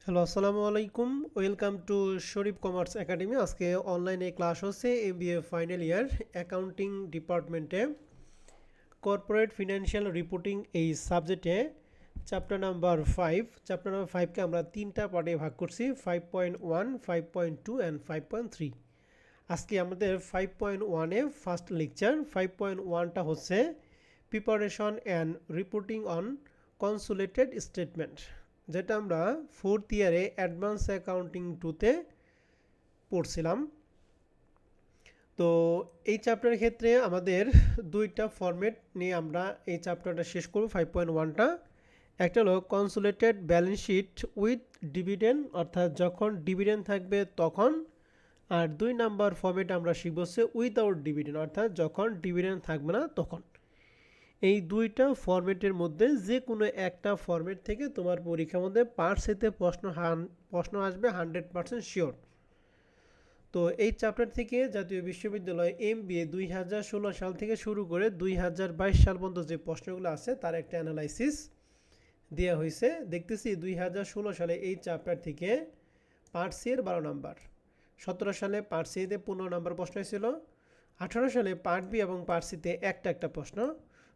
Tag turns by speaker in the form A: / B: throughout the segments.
A: Hello, আসসালামু আলাইকুম। Welcome to Sharif commerce academy. আজকে অনলাইনে ক্লাস হচ্ছে এমবিএ ফাইনাল ইয়ার অ্যাকাউন্টিং ডিপার্টমেন্টে কর্পোরেট ফিনান্সিয়াল রিপোর্টিং এই সাবজেক্টে চ্যাপ্টার নাম্বার 5কে আমরা তিনটা পার্টে ভাগ করছি, 5.1, 5.2 অ্যান্ড 5.3। আজকে আমাদের 5.1-এ ফার্স্ট লেকচার। 5.1টা হচ্ছে preparation and reporting on consolidated statement, যেটা আমরা 4th ইয়ারে অ্যাডভান্স অ্যাকাউন্টিং 2-তে পড়ছিলাম। তো এই চ্যাপ্টারের ক্ষেত্রে আমাদের দুইটা ফরম্যাট নিয়ে আমরা এই চ্যাপ্টারটা শেষ করব। 5.1টা একটা হলো consolidated balance sheet with dividend, অর্থাৎ যখন ডিভিডেন্ড থাকবে তখন। আর 2 নাম্বার ফরম্যাট আমরা শিখব হচ্ছে উইদাউট ডিভিডেন্ড, অর্থাৎ যখন ডিভিডেন্ড থাকবে না তখন। এই দুইটা ফরম্যাটের মধ্যে যে কোনো একটা ফরম্যাট থেকে তোমার পরীক্ষার মধ্যে পার্টসেতে প্রশ্ন আসবে 100% শিওর। তো এই চ্যাপ্টার থেকে জাতীয় বিশ্ববিদ্যালয় এমবিএ 2016 সাল থেকে শুরু করে 2022 সাল পর্যন্ত যে প্রশ্নগুলো আছে তার একটা অ্যানালাইসিস দেওয়া হয়েছে। দেখতেছি 2016 সালে এই চ্যাপ্টার থেকে পার্ট সি এর 12 নাম্বার, 17 সালে পার্ট সিতে 15 নাম্বার প্রশ্ন ছিল, 18 সালে পার্ট বি এবং পার্ট সিতে একটা প্রশ্ন,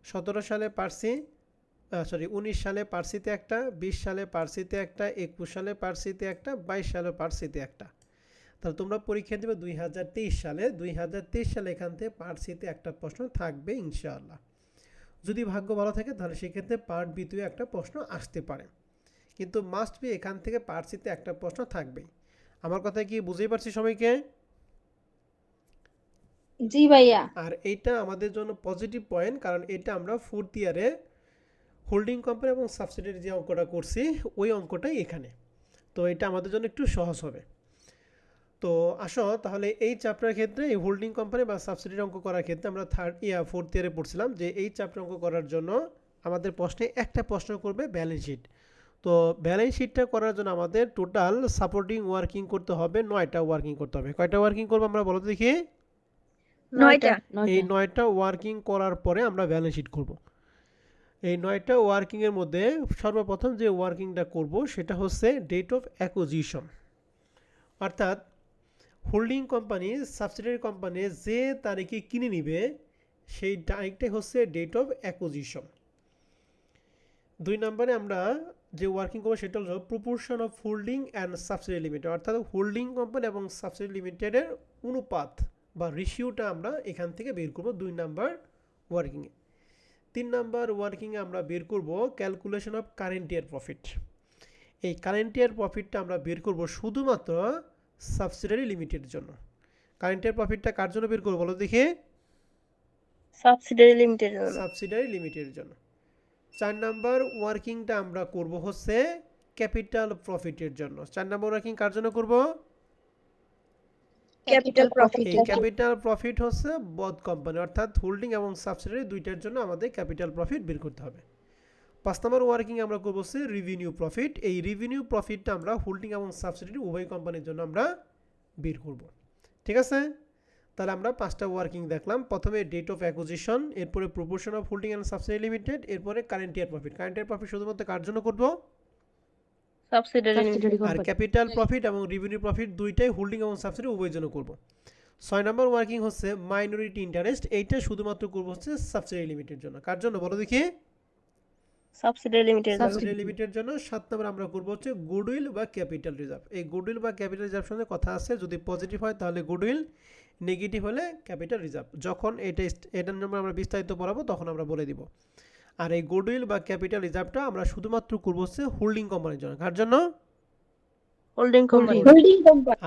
A: 19 সালে পার্ট সিতে একটা, 20 সালে পার্ট সিতে একটা, 21 সালে পার্ট সিতে একটা, 22 সালে পার্ট সিতে একটা। তাহলে তোমরা পরীক্ষা দেবে 2023 সালে। 2023 সালে এখান থেকে পার্ট সিতে একটা প্রশ্ন থাকবে ইনশাআল্লাহ। যদি ভাগ্য ভালো থাকে তাহলে সেক্ষেত্রে পার্ট বিতেও একটা প্রশ্ন আসতে পারে, কিন্তু মাস্ট বি এখান থেকে পার্ট সিতে একটা প্রশ্ন থাকবেই। আমার কথা কি বুঝেই পারছি সবাইকে?
B: জি ভাইয়া।
A: আর এইটা আমাদের জন্য পজিটিভ পয়েন্ট, কারণ এটা আমরা 4th ইয়ারে হোল্ডিং কোম্পানি এবং সাবসিডিয়ারি যে অঙ্কটা করছি ওই অঙ্কটাই এখানে, তো এটা আমাদের জন্য একটু সহজ হবে। তো আসো তাহলে এই চ্যাপ্টারের ক্ষেত্রে এই হোল্ডিং কোম্পানি বা সাবসিডিয়ারি অঙ্ক করার ক্ষেত্রে আমরা 4th ইয়ারে পড়ছিলাম যে এই চ্যাপ্টার অঙ্ক করার জন্য আমাদের প্রশ্নে একটা প্রশ্ন করবে ব্যালেন্স শিট। তো ব্যালেন্স শিটটা করার জন্য আমাদের টোটাল সাপোর্টিং ওয়ার্কিং করতে হবে 9টা ওয়ার্কিং করতে হবে। কয়টা ওয়ার্কিং করবো আমরা বলো দেখি?
B: 9টা।
A: এই 9টা ওয়ার্কিং করার পরে আমরা ব্যালেন্স শিট করব। এই 9টা ওয়ার্কিংয়ের মধ্যে সর্বপ্রথম যে ওয়ার্কিংটা করব সেটা হচ্ছে ডেট অফ অ্যাকুইজিশন, অর্থাৎ হোল্ডিং কোম্পানি সাবসিডিয়ারি কোম্পানি যে তারিখে কিনে নিবে সেই তারিখটাই হচ্ছে ডেট অফ অ্যাকুইজিশন। 2 নম্বরে আমরা যে ওয়ার্কিং করবো সেটা হলো proportion of holding and subsidiary limited, অর্থাৎ হোল্ডিং কোম্পানি এবং সাবসিডিয়ারি লিমিটেডের অনুপাত বা রেশিওটা আমরা এখান থেকে বের করব 2 নাম্বার ওয়ার্কিংয়ে। 3 নাম্বার ওয়ার্কিংয়ে আমরা বের করব calculation of current year profit. এই কারেন্ট ইয়ার প্রফিটটা আমরা বের করব শুধুমাত্র সাবসিডিয়ারি লিমিটেডের জন্য। কারেন্ট ইয়ার প্রফিটটা কার জন্য বের করব বলো দেখি?
B: সাবসিডিয়ারি লিমিটেডের জন্য।
A: সাবসিডিয়ারি লিমিটেডের জন্য। 4 নাম্বার ওয়ার্কিংটা আমরা করব হচ্ছে ক্যাপিটাল প্রফিটের জন্য। 4 নাম্বার ওয়ার্কিং কার জন্য করব?
B: Capital profit.
A: এই ক্যাপিটাল প্রফিট হচ্ছে বোথ কোম্পানি, অর্থাৎ হোল্ডিং এবং সাবসিডিয়ারি দুইটার জন্য আমাদের ক্যাপিটাল প্রফিট বের করতে হবে। 5 নম্বর ওয়ার্কিং আমরা করব হচ্ছে রেভিনিউ প্রফিট। এই রেভিনিউ প্রফিটটা আমরা হোল্ডিং এবং সাবসিডিয়ারি উভয় কোম্পানির জন্য আমরা বের করব। ঠিক আছে? তাহলে আমরা 5টা ওয়ার্কিং দেখলাম। প্রথমে ডেট অফ অ্যাকুইজিশন, এরপরে proportion of holding and subsidiary limited, এরপরে current year profit. Current year profit শুধুমাত্র কার জন্য করব?
B: সাবসিডিয়ারি
A: আর ক্যাপিটাল প্রফিট এবং রেভিনিউ প্রফিট দুইটাই হোল্ডিং এবং সাবসিডিয়ারি উভয়ের জন্য করব। 6 নম্বর ওয়ার্কিং হচ্ছে মাইনরিটি ইন্টারেস্ট। এইটা শুধুমাত্র করব হচ্ছে সাবসিডিয়ারি লিমিটের জন্য। কার জন্য বলো দেখি?
B: Subsidiary limited.
A: সাবসিডিয়ারি লিমিটের জন্য। 7 নম্বর আমরা করব হচ্ছে গুডউইল বা ক্যাপিটাল রিজার্ভ। এই গুডউইল বা ক্যাপিটাল রিজার্ভ সঙ্গে কথা আছে, যদি পজিটিভ হয় তাহলে গুডউইল, নেগেটিভ হলে ক্যাপিটাল রিজার্ভ। যখন এটার জন্য আমরা বিস্তারিত পড়াবো তখন আমরা বলে দিব। আর এই গুডউইল বা ক্যাপিটাল রিজার্ভটা আমরা শুধুমাত্র করব হচ্ছে হোল্ডিং কোম্পানির জন্য। কার জন্য?
B: Holding company.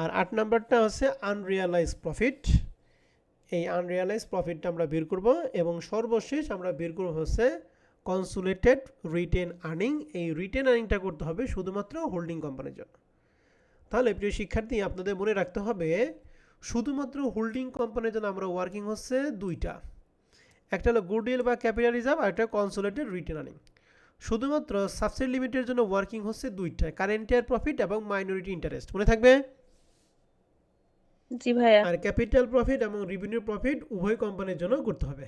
A: আর 8 নাম্বারটা হচ্ছে আনরিয়ালাইজ প্রফিট। এই আনরিয়ালাইজ প্রফিটটা আমরা বের করব এবং সর্বশেষ আমরা বের করব হচ্ছে কনসোলিডেটেড রিটেন আর্নিং। এই রিটেন আর্নিংটা করতে হবে শুধুমাত্র হোল্ডিং কোম্পানির জন্য। তাহলে প্রিয় শিক্ষার্থী আপনাদের মনে রাখতে হবে শুধুমাত্র হোল্ডিং কোম্পানির জন্য আমরা ওয়ার্কিং হচ্ছে দুইটা, একটা হলো গুডউইল বা ক্যাপিটাল রিজার্ভ আর একটা কনসোলিডেটেড রিটেন আর্নিং। শুধুমাত্র সাবসিডি লিমিটেডের জন্য ওয়ার্কিং হচ্ছে দুইটা, কারেন্ট ইয়ার প্রফিট এবং মাইনরিটি ইন্টারেস্ট। মনে থাকবে?
B: জি ভাইয়া।
A: আর ক্যাপিটাল প্রফিট এবং রেভিনিউ প্রফিট উভয় কোম্পানির জন্য করতে হবে।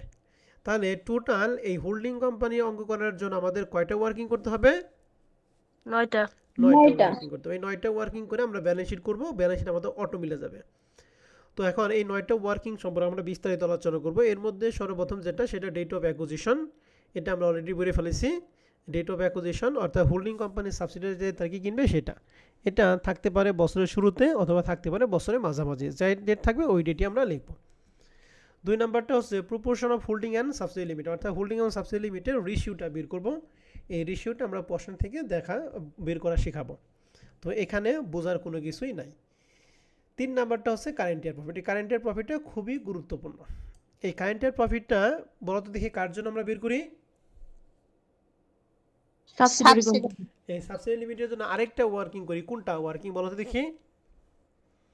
A: তাহলে টোটাল এই হোল্ডিং কোম্পানি অঙ্ক করার জন্য আমাদের কয়টা ওয়ার্কিং করতে হবে?
B: 9টা।
A: 9টা ওয়ার্কিং করতে হবে। এই 9টা ওয়ার্কিং করে আমরা ব্যালেন্স শিট করব, ব্যালেন্স শিট আমাদের অটো মিলে যাবে। তো এখন এই 9টা ওয়ার্কিং সম্পর্কে আমরা বিস্তারিত আলোচনা করব। এর মধ্যে সর্বপ্রথম যেটা, সেটা ডেট অফ অ্যাকুইজিশন। এটা আমরা অলরেডি বলে ফেলেছি। ডেট অফ অ্যাকুইজিশন অর্থাৎ হোল্ডিং কোম্পানির সাবসিডিয়ারি যে তারিখে কিনবে সেটা, এটা থাকতে পারে বছরের শুরুতে অথবা থাকতে পারে বছরের মাঝামাঝি, যাই ডেট থাকবে ওই ডেটই আমরা লিখব। 2 নাম্বারটা হচ্ছে proportion of holding and subsidy limit, অর্থাৎ হোল্ডিং এবং সাবসিডি লিমিটের রেশিওটা বের করব। এই রেশিওটা আমরা প্রশ্ন থেকে বের করা শেখাবো, তো এখানে বোঝার কোনো কিছুই নাই। 3 নাম্বারটা হচ্ছে কারেন্ট ইয়ার প্রফিট। এই কারেন্ট ইয়ার প্রফিটটা খুবই গুরুত্বপূর্ণ। এই কারেন্ট ইয়ার প্রফিটটা বলো তো দেখি কার জন্য আমরা বের করি? এই সাবসিডি লিমিটের জন্য আরেকটা ওয়ার্কিং করি। কোনটা ওয়ার্কিং বলো তো দেখি?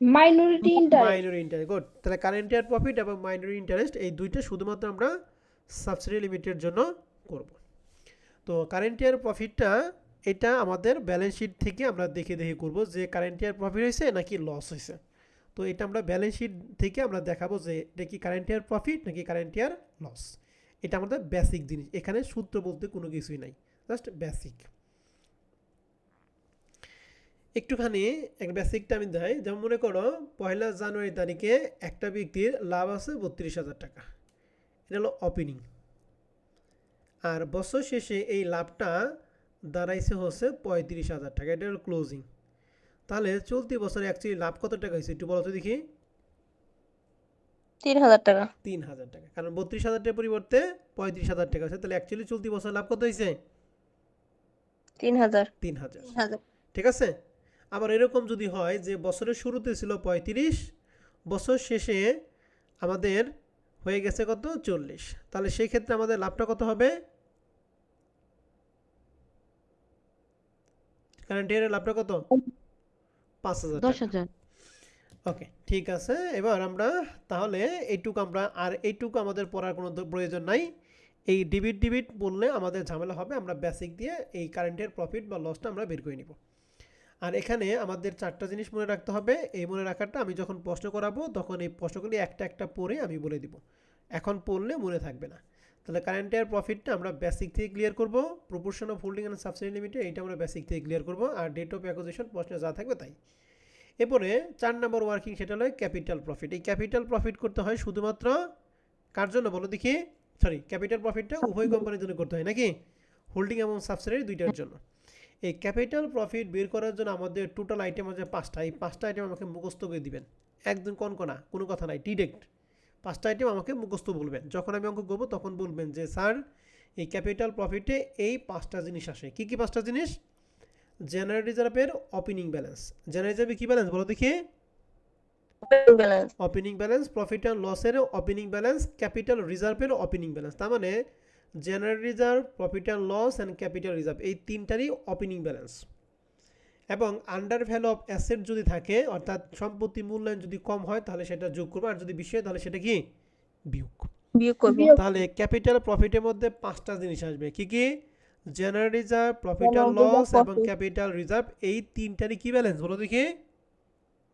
C: Minority interest.
A: Minority interest. Good. তাহলে কারেন্ট ইয়ার প্রফিট এবং মাইনরিটি ইন্টারেস্ট এই দুইটা শুধুমাত্র আমরা সাবসিডি লিমিটের জন্য করব। তো কারেন্ট ইয়ার প্রফিটটা এটা আমাদের ব্যালেন্স শিট থেকে আমরা দেখে করব যে কারেন্ট ইয়ার প্রফিট হয়েছে নাকি লস হয়েছে। তো এটা আমরা ব্যালেন্স শিট থেকে আমরা দেখাবো যে এটা কি কারেন্ট ইয়ার প্রফিট নাকি কারেন্ট ইয়ার লস। এটা আমাদের বেসিক জিনিস, এখানে সূত্র বলতে কোনো কিছুই নাই, জাস্ট বেসিক। একটুখানি এক বেসিকটা আমি দেই। যেমন মনে করো 1 জানুয়ারি তারিখে একটা ব্যক্তির লাভ আছে 32,000 টাকা, এটা হলো ওপেনিং। আর বছর শেষে এই লাভটা দাঁড়াইছে হচ্ছে 35,000 টাকা, এটা হলো ক্লোজিং। তাহলে চলতি বছরে অ্যাকচুয়ালি লাভ কত টাকা হয়েছে একটু বলো তো দেখি?
B: 3,000 টাকা।
A: 3,000 টাকা, কারণ 32,000 টাকার পরিবর্তে 35,000 টাকা আছে। তাহলে অ্যাকচুয়ালি চলতি বছর লাভ কত হয়েছে?
B: 3,000।
A: 3,000। ঠিক আছে। আবার এরকম যদি হয় যে বছরের শুরুতে ছিল 35, বছর শেষে আমাদের হয়ে গেছে কত? 40, তাহলে সেই ক্ষেত্রে আমাদের লাভটা কত হবে? কারেন্ট ইয়ারের লাভটা কত? 5,000 টাকা।
C: 10,000।
A: ওকে, ঠিক আছে। এবার আমরা তাহলে এইটুকু এইটুকু আমাদের পড়ার কোনো প্রয়োজন নাই। এই ডিবিট বললে আমাদের ঝামেলা হবে, আমরা বেসিক দিয়ে এই কারেন্টের প্রফিট বা লসটা আমরা বের করে নিব। আর এখানে আমাদের 4টা জিনিস মনে রাখতে হবে। এই মনে রাখাটা আমি যখন প্রশ্ন করাবো তখন এই প্রশ্নগুলি একটা একটা পড়ে আমি বলে দিব, এখন পড়লে মনে থাকবে না। তাহলে কারেন্ট ইয়ার প্রফিটটা আমরা বেসিক থেকে ক্লিয়ার করব। Proportion of holding and subsidy limited এইটা আমরা বেসিক থেকে ক্লিয়ার করব। আর ডেট অফ অ্যাকুইজিশন প্রশ্নে যা থাকবে তাই। এরপরে 4 নম্বর ওয়ার্কিং, সেটা হলো ক্যাপিটাল প্রফিট। এই ক্যাপিটাল প্রফিট করতে হয় শুধুমাত্র কার জন্য বলো দেখি? ক্যাপিটাল প্রফিটটা উভয় কোম্পানির জন্য করতে হয় নাকি? হোল্ডিং এবং সাবসিডিয়ারি দুইটার জন্য। এই ক্যাপিটাল প্রফিট বের করার জন্য আমাদের টোটাল আইটেম আছে 5টা। এই 5টা আইটেম আমাকে মুখস্থ করে দিবেন, একদম কনকনা, কোনো কথা নাই, ডিরেক্ট 5টা আইটেম আমাকে মুখস্থ বলবেন। যখন আমি অঙ্ক করবো তখন বলবেন যে স্যার এই ক্যাপিটাল প্রফিটে এই 5টা জিনিস আসে। কি কি 5টা জিনিস? জেনারেল রিজার্ভের ওপেনিং ব্যালেন্স। জেনারেল রিজার্ভে কি ব্যালেন্স বলো দেখি?
B: Opening balance.
A: Opening balance, profit and লসের ওপেনিং ব্যালেন্স, ক্যাপিটাল রিজার্ভের ওপেনিং ব্যালেন্স। তার মানে general reserve, profit and loss and capital reserve এই তিনটারই ওপেনিং ব্যালেন্স। এবং আন্ডার ভ্যালু অফ অ্যাসেট যদি থাকে, অর্থাৎ সম্পত্তি মূল্যায়ন যদি কম হয় তাহলে সেটা যোগ করবো, আর যদি বেশি হয় তাহলে সেটা কি
B: বিয়োগ করব।
A: তাহলে ক্যাপিটাল প্রফিটের মধ্যে 5টা জিনিস আসবে। কি কি? General reserve, profit and loss এবং ক্যাপিটাল রিজার্ভ এই তিনটারই কি ব্যালেন্স বলো দেখি?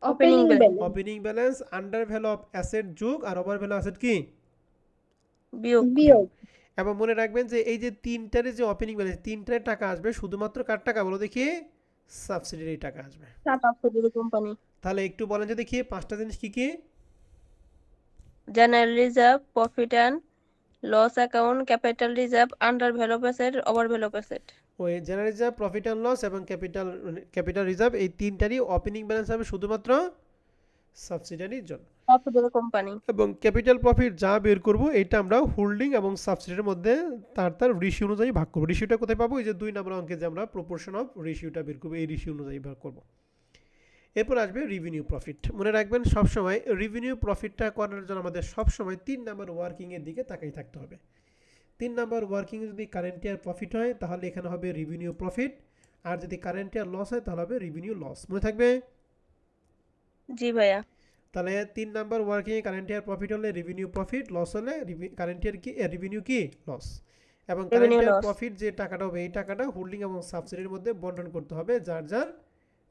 B: Opening balance.
A: Opening balance, under value of asset যোগ, আর ওভার ভ্যালু অ্যাসেট কি?
B: বিয়োগ।
A: এবং মনে রাখবেন যে এই যে তিনটারে যে ওপেনিং ব্যালেন্স, তিনটারে টাকা আসবে শুধুমাত্র কার টাকা বলো দেখি? সাবসিডিয়ারি টাকা আসবে।
B: Subsidiary company.
A: তাহলে একটু বলেন যে দেখি 5টা জিনিস কি কি?
B: General reserve, profit and loss account, capital reserve, under value of asset, over value of asset.
A: ওই general reserve, profit and loss এবং ক্যাপিটাল রিজার্ভ এই তিনটারই ওপেনিং ব্যালেন্স হবে শুধুমাত্র সাবসিডিয়ারির জন্য।
B: Subsidiary company.
A: এবং ক্যাপিটাল প্রফিট যা বের করব এটা আমরা হোল্ডিং এবং সাবসিডিয়ারির মধ্যে তার রেশিও অনুযায়ী ভাগ করব। রেশিওটা কোথায় পাবো? এই যে 2 নম্বর অঙ্কে যে আমরা প্রপোর্শন অফ রেশিওটা বের করব, এই রেশিও অনুযায়ী ভাগ করব। এরপর আসবে রেভিনিউ প্রফিট। মনে রাখবেন সবসময় রেভিনিউ প্রফিটটা করার জন্য আমাদের সবসময় 3 নম্বর ওয়ার্কিংয়ের দিকে তাকাই থাকতে হবে। 3 নম্বর ওয়ার্কিংয়ে যদি কারেন্ট ইয়ার প্রফিট হয় তাহলে এখানে হবে রেভিনিউ প্রফিট, আর যদি কারেন্ট ইয়ার লস হয় তাহলে হবে রেভিনিউ লস। মনে থাকবে?
B: জি ভাইয়া।
A: তাহলে 3 নম্বর ওয়ার্কিংয়ে কারেন্ট ইয়ার প্রফিট হলে রেভিনিউ প্রফিট, লস হলে কারেন্ট ইয়ার কি রেভিনিউ কি লস। এবং কারেন্ট ইয়ার প্রফিট যে টাকাটা হবে এই টাকাটা হোল্ডিং এবং সাবসিডির মধ্যে বন্টন করতে হবে যার যার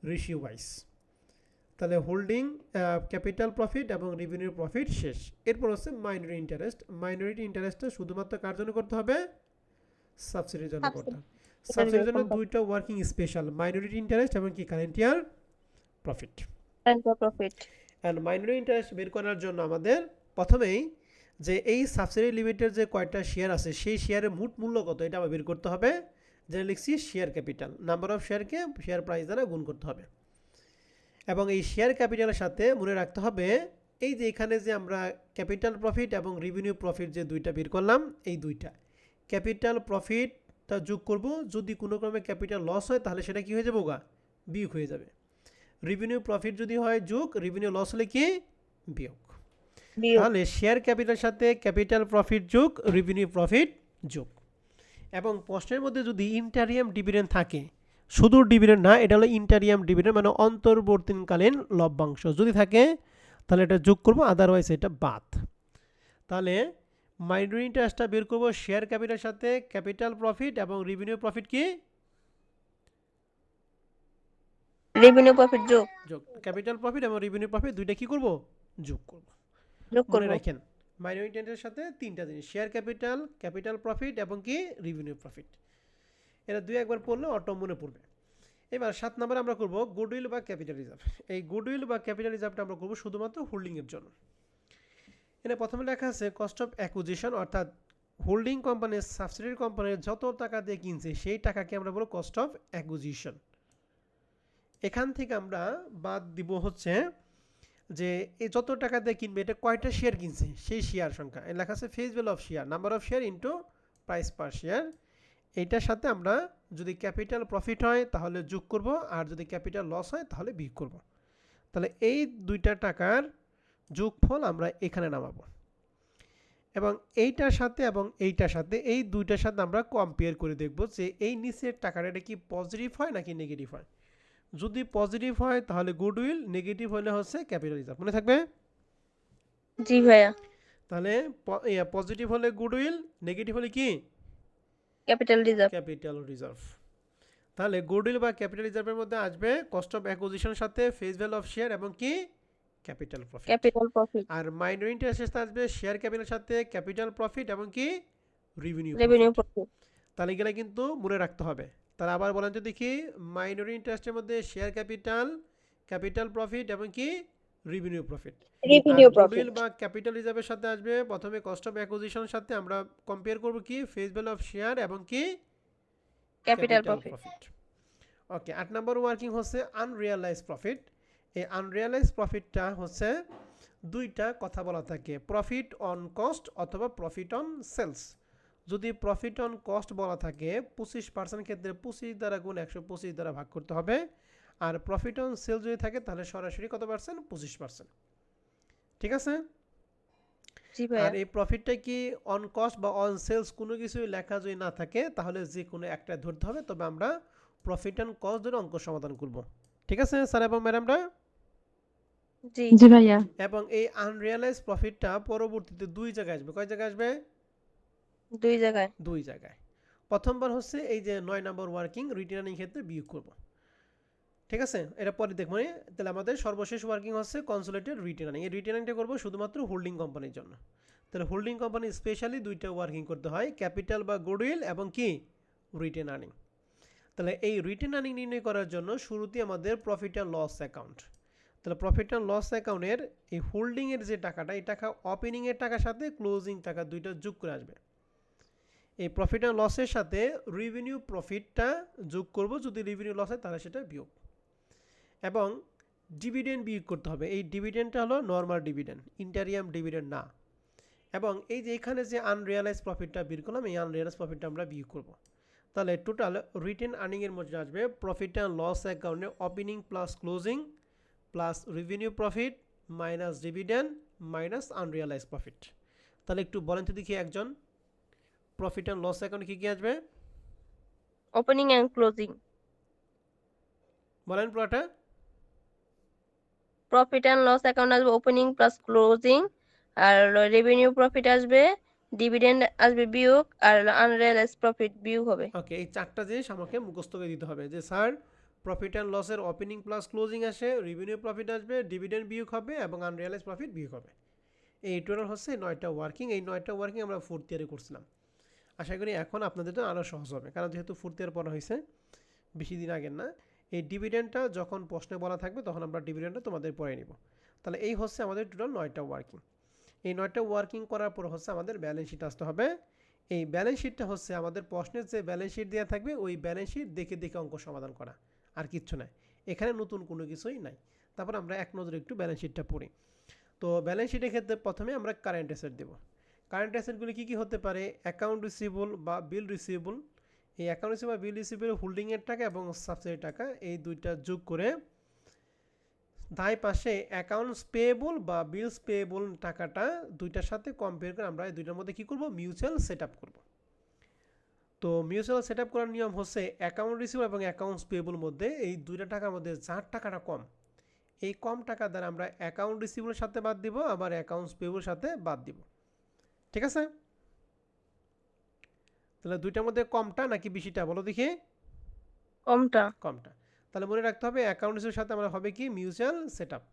A: রেশিও ওয়াইজ। তাহলে হোল্ডিং, ক্যাপিটাল প্রফিট এবং রেভিনিউ প্রফিট শেষ। এরপর হচ্ছে মাইনরিটি ইন্টারেস্ট। মাইনরিটি ইন্টারেস্টটা শুধুমাত্র কার জন্য করতে হবে? সাবসিডির জন্য করতে হবে। সাবসিডির জন্য দুইটা ওয়ার্কিং স্পেশাল, মাইনরিটি ইন্টারেস্ট এবং কি current year profit.
B: Profit
A: and minority interest বের করার জন্য আমাদের প্রথমেই যে এই সাবসিডি লিমিটের যে কয়টা শেয়ার আছে সেই শেয়ারের মোট মূল্য কত এটা আমরা বের করতে হবে, যেটা লিখছি শেয়ার ক্যাপিটাল, নাম্বার অফ শেয়ারকে শেয়ার প্রাইস দ্বারা গুণ করতে হবে। এবং এই শেয়ার ক্যাপিটালের সাথে মনে রাখতে হবে এই যে এখানে যে আমরা ক্যাপিটাল প্রফিট এবং রেভিনিউ প্রফিট যে দুইটা বের করলাম, এই দুইটা ক্যাপিটাল প্রফিটটা যোগ করব, যদি কোনো ক্রমে ক্যাপিটাল লস হয় তাহলে সেটা কি হয়ে যাবে, বিয়োগ হয়ে যাবে। রেভিনিউ প্রফিট যদি হয় যোগ, রেভিনিউ লস হলে কি বিয়োগ। তাহলে শেয়ার ক্যাপিটালের সাথে ক্যাপিটাল প্রফিট যোগ, রেভিনিউ প্রফিট যোগ। এবং প্রশ্নের মধ্যে যদি ইন্টারিয়াম ডিভিডেন্ড থাকে, শুধু ডিভিডেন্ড না, এটা হলো ইন্টারিয়াম ডিভিডেন্ড মানে অন্তর্বর্তীকালীন লভ্যাংশ যদি থাকে তাহলে এটা যোগ করব, আদারওয়াইজ এটা বাদ। তাহলে মাইনরিটি ইন্টারেস্টটা বের করব শেয়ার ক্যাপিটালের সাথে ক্যাপিটাল প্রফিট এবং রেভিনিউ প্রফিট কি
B: রেভিনিউ প্রফিট যোগ,
A: ক্যাপিটাল প্রফিট এবং রেভিনিউ প্রফিট দুইটা কি করব, যোগ করব। মনে রাখেন মাইনরিটি ইন্টারেস্টের সাথে তিনটা জিনিস, শেয়ার ক্যাপিটাল, ক্যাপিটাল প্রফিট এবং কি রেভিনিউ প্রফিট। এটা দুই একবার পড়লে অটো মনে পড়বে। এবার 7 নম্বর আমরা করব গুডউইল বা ক্যাপিটাল রিজার্ভ। এই গুডউইল বা ক্যাপিটাল রিজার্ভটা আমরা করব শুধুমাত্র হোল্ডিংয়ের জন্য। এখানে প্রথমে লেখা আছে কস্ট অফ অ্যাকুইজিশন, অর্থাৎ হোল্ডিং কোম্পানির সাবসিডিয়ারি কোম্পানির যত টাকা দিয়ে কিনছে সেই টাকাকে আমরা বলবো কস্ট অফ অ্যাকুইজিশন। এখান থেকে আমরা বাদ দিব হচ্ছে যে এই যত টাকা দিয়ে কিনবে এটা কয়টা শেয়ার কিনছে সেই শেয়ার সংখ্যা, এই লেখা আছে face value of share, number of share into price per share. এইটার সাথে আমরা যদি ক্যাপিটাল প্রফিট হয় তাহলে যোগ করব, আর যদি ক্যাপিটাল লস হয় তাহলে বিয়োগ করব। তাহলে এই দুইটা টাকার যোগফল আমরা এখানে নামাবো, এবং এইটার সাথে এবং এইটার সাথে এই দুইটার সাথে আমরা কম্পেয়ার করে দেখব যে এই নিচের টাকাটা এটা কি পজিটিভ হয় নাকি নেগেটিভ হয়। যদি পজিটিভ হয় তাহলে গুডউইল, নেগেটিভ হলে হচ্ছে ক্যাপিটাল রিজার্ভ। মনে থাকবে?
B: জি ভাইয়া।
A: তাহলে পজিটিভ হলে গুডউইল, নেগেটিভ হলে কি
B: ক্যাপিটাল রিজার্ভ।
A: Capital reserve. তাহলে গুডউইল বা ক্যাপিটাল রিজার্ভের মধ্যে আসবে কস্ট অফ অ্যাকুইজিশনের সাথে ফেস ভ্যালু অফ শেয়ার এবং কি ক্যাপিটাল প্রফিট।
B: Capital profit.
A: আর মাইনরিটি ইন্টারেস্ট আসবে শেয়ার ক্যাপিটালের সাথে ক্যাপিটাল প্রফিট এবং কি রেভিনিউ
B: প্রফিট।
A: তাহলে এগুলা কিন্তু মনে রাখতে হবে। তাহলে আবার বলেন তো দেখি, মাইনরিটি ইন্টারেস্টের মধ্যে শেয়ার ক্যাপিটাল, ক্যাপিটাল প্রফিট এবং কি রেভিনিউ প্রফিট। গুডউইল বা ক্যাপিটাল রিজার্ভের সাথে আসবে প্রথমে কস্ট অফ অ্যাকুইজিশনের সাথে আমরা কম্পেয়ার করব কি ফেস ভ্যালু অফ শেয়ার এবং কি
B: ক্যাপিটাল প্রফিট।
A: ওকে, 8 নম্বর ওয়ার্কিং হচ্ছে আনরিয়ালাইজড প্রফিট। এই আনরিয়ালাইজড প্রফিটটা হচ্ছে দুইটা কথা বলা থাকে, প্রফিট অন কস্ট অথবা প্রফিট অন সেলস। যদি প্রফিট অন কস্ট বলা থাকে 25% ক্ষেত্রে 25 দ্বারা গুণ 125 দ্বারা ভাগ করতে হবে, আর প্রফিট অন সেল যদি থাকে তাহলে সরাসরি কত পার্সেন্ট, 25%। ঠিক আছে? আর এই প্রফিটটা কি অন কস্ট বা অন সেলস কোনো কিছুই লেখা যদি না থাকে তাহলে যে কোনো একটা ধরতে হবে, তবে আমরা প্রফিট অন কস্ট ধরে অঙ্ক সমাধান করব। ঠিক আছে স্যার এবং ম্যাডামরা?
C: জি ভাইয়া।
A: এবং এই আনরিয়ালাইজড প্রফিটটা পরবর্তীতে দুই জায়গায় আসবে। কয় জায়গায় আসবে? দুই জায়গায়। প্রথমবার হচ্ছে এই যে 9 নম্বর ওয়ার্কিং রিটার্নিং ক্ষেত্রে বিয়োগ করব। ঠিক আছে, এটা পরে দেখব। তাহলে আমাদের সর্বশেষ ওয়ার্কিং হচ্ছে কনসোলিডেটেড রিটার্নিং। এই রিটার্নিংটা করব শুধুমাত্র হোল্ডিং কোম্পানির জন্য। তাহলে হোল্ডিং কোম্পানি স্পেশালি দুইটা ওয়ার্কিং করতে হয়, ক্যাপিটাল বা গুডউইল এবং কি রিটেন আর্নিং। তাহলে এই রিটেন আর্নিং নির্ণয় করার জন্য শুরুতেই আমাদের প্রফিট অ্যান্ড লস অ্যাকাউন্ট। তাহলে প্রফিট অ্যান্ড লস অ্যাকাউন্টের এই হোল্ডিংয়ের যে টাকাটা, এই টাকা ওপেনিংয়ের টাকার সাথে ক্লোজিং টাকা দুইটা যোগ করে আসবে। এই প্রফিট অ্যান্ড লসের সাথে রেভিনিউ প্রফিটটা যোগ করব, যদি রেভিনিউ লস হয় তাহলে সেটা বিয়োগ, এবং ডিভিডেন্ড বিয়োগ করতে হবে। এই ডিভিডেন্ডটা হলো নর্মাল ডিভিডেন্ড, ইন্টারিয়াম ডিভিডেন্ড না। এবং এই যে এখানে যে আনরিয়ালাইজ প্রফিটটা বের করলাম, এই আনরিয়ালাইজ প্রফিটটা আমরা বিয়োগ করব। তাহলে টোটাল রিটেন আর্নিংয়ের মধ্যে আসবে প্রফিট অ্যান্ড লস অ্যাকাউন্টে opening plus closing plus revenue profit minus dividend minus unrealise profit. তাহলে একটু বলেন তো দেখি একজন, প্রফিট অ্যান্ড লস অ্যাকাউন্টে কি কি আসবে?
B: Opening and closing.
A: বলেন পুরোটা।
B: প্রফিট অ্যান্ড লস অ্যাকাউন্ট আসবে ওপেনিং প্লাস ক্লোজিং, আর রেভিনিউ প্রফিট আসবে, ডিভিডেন্ড আসবে বিয়োগ, আর আনরিয়ালাইজড প্রফিট বিয়োগ হবে।
A: ওকে, এই চারটা জিনিস আমাকে মুখস্থ করে দিতে হবে যে স্যার প্রফিট অ্যান্ড লসের ওপেনিং প্লাস ক্লোজিং আসে, রেভিনিউ প্রফিট আসবে, ডিভিডেন্ড বিয়োগ হবে এবং আনরিয়ালাইজড প্রফিট বিয়োগ হবে। এই টোটাল হচ্ছে 9টা ওয়ার্কিং। এই 9টা ওয়ার্কিং আমরা 4th ইয়ারে করছিলাম। আশা করি এখন আপনাদের তো আরও সহজ হবে, কারণ যেহেতু 4th ইয়ার পড়া হয়েছে, বেশি দিন আগের না। এই ডিভিডেন্ডটা যখন প্রশ্নে বলা থাকবে তখন আমরা ডিভিডেন্ডটা তোমাদের পড়ে নিব। তাহলে এই হচ্ছে আমাদের টোটাল 9টা ওয়ার্কিং। এই 9টা ওয়ার্কিং করার পর হচ্ছে আমাদের ব্যালেন্স শিট আসতে হবে। এই ব্যালেন্স শিটটা হচ্ছে আমাদের প্রশ্নের যে ব্যালেন্স শিট দেওয়া থাকবে ওই ব্যালেন্স শিট দেখে দেখে অঙ্ক সমাধান করা, আর কিচ্ছু নাই, এখানে নতুন কোনো কিছুই নাই। তারপর আমরা এক নজরে একটু ব্যালেন্স শিটটা পড়ি। তো ব্যালেন্স শিটের ক্ষেত্রে প্রথমে আমরা কারেন্ট অ্যাসেট দেব। কারেন্ট অ্যাসেটগুলি কী কী হতে পারে? অ্যাকাউন্ট রিসিভেবল বা বিল রিসিভেবল। এই অ্যাকাউন্ট রিসিভেবল বা বিল রিসিভেবল হোল্ডিংয়ের টাকা এবং সাবসিডি টাকা, এই দুইটা যোগ করে দায় পাশে অ্যাকাউন্টস পেয়েবল বা বিলস পেয়েবল টাকাটা দুইটার সাথে কম্পেয়ার করে আমরা এই দুইটার মধ্যে কী করব? মিউচুয়াল সেট আপ করবো। তো মিউচুয়াল সেট আপ করার নিয়ম হচ্ছে অ্যাকাউন্ট রিসিভেবল এবং অ্যাকাউন্টস পেয়েবল মধ্যে এই দুইটা টাকার মধ্যে যার টাকাটা কম, এই কম টাকা দ্বারা আমরা অ্যাকাউন্ট রিসিভেবলের সাথে বাদ দিব, আবার অ্যাকাউন্টস পেয়েবলের সাথে বাদ দিব। ঠিক আছে? তাহলে দুইটার মধ্যে কমটা নাকি বেশিটা বলো দেখি?
B: কমটা।
A: কমটা। তাহলে মনে রাখতে হবে অ্যাকাউন্ট রিসিভেবলের সাথে আমরা হবে কি? Mutual set up.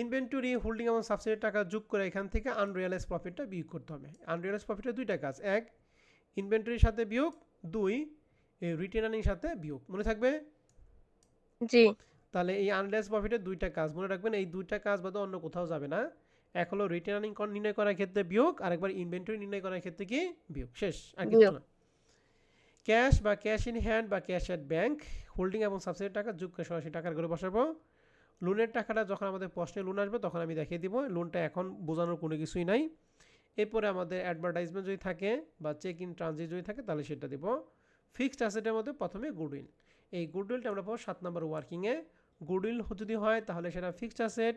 A: Inventory, holding এবং সাবসিডির টাকা যোগ করে এখান থেকে আনরিয়ালাইজ প্রফিটটা বিয়োগ করতে হবে। আনরিয়ালাইজ প্রফিটের দুইটা কাজ, এক ইনভেন্টরির সাথে বিয়োগ, দুই রিটেন আর্নিং সাথে বিয়োগ। মনে থাকবে?
B: জি।
A: তাহলে এই আনরিয়ালাইজ প্রফিটের দুইটা কাজ মনে রাখবেন, এই দুইটা কাজ বাদে অন্য কোথাও যাবে না। এক হলো রিটেন আর্নিং নির্ণয় করার ক্ষেত্রে বিয়োগ, আরেকবার ইনভেন্টরি নির্ণয় করার ক্ষেত্রে কি? বিয়োগ। শেষ, আর কিছু না। ক্যাশ বা ক্যাশ ইন হ্যান্ড বা ক্যাশ অ্যাট ব্যাংক, হোল্ডিং এবং সাবসিডির টাকা যোগ করে সরাসরি টাকার ঘরে বসাবো। লোনের টাকাটা যখন আমাদের প্রশ্নে লোন আসবে তখন আমি দেখিয়ে দিব, লোনটা এখন বোঝানোর কোনো কিছুই নাই। এরপরে আমাদের অ্যাডভার্টাইজমেন্ট যদি থাকে বা চেক ইন ট্রানজিট যদি থাকে তাহলে সেটা দিব। ফিক্সড অ্যাসেটের মধ্যে প্রথমে গুডউইল, এই গুডউইলটা আমরা পাবো 7 নম্বর ওয়ার্কিংয়ে। গুডউইল যদি হয় তাহলে সেটা ফিক্সড অ্যাসেট,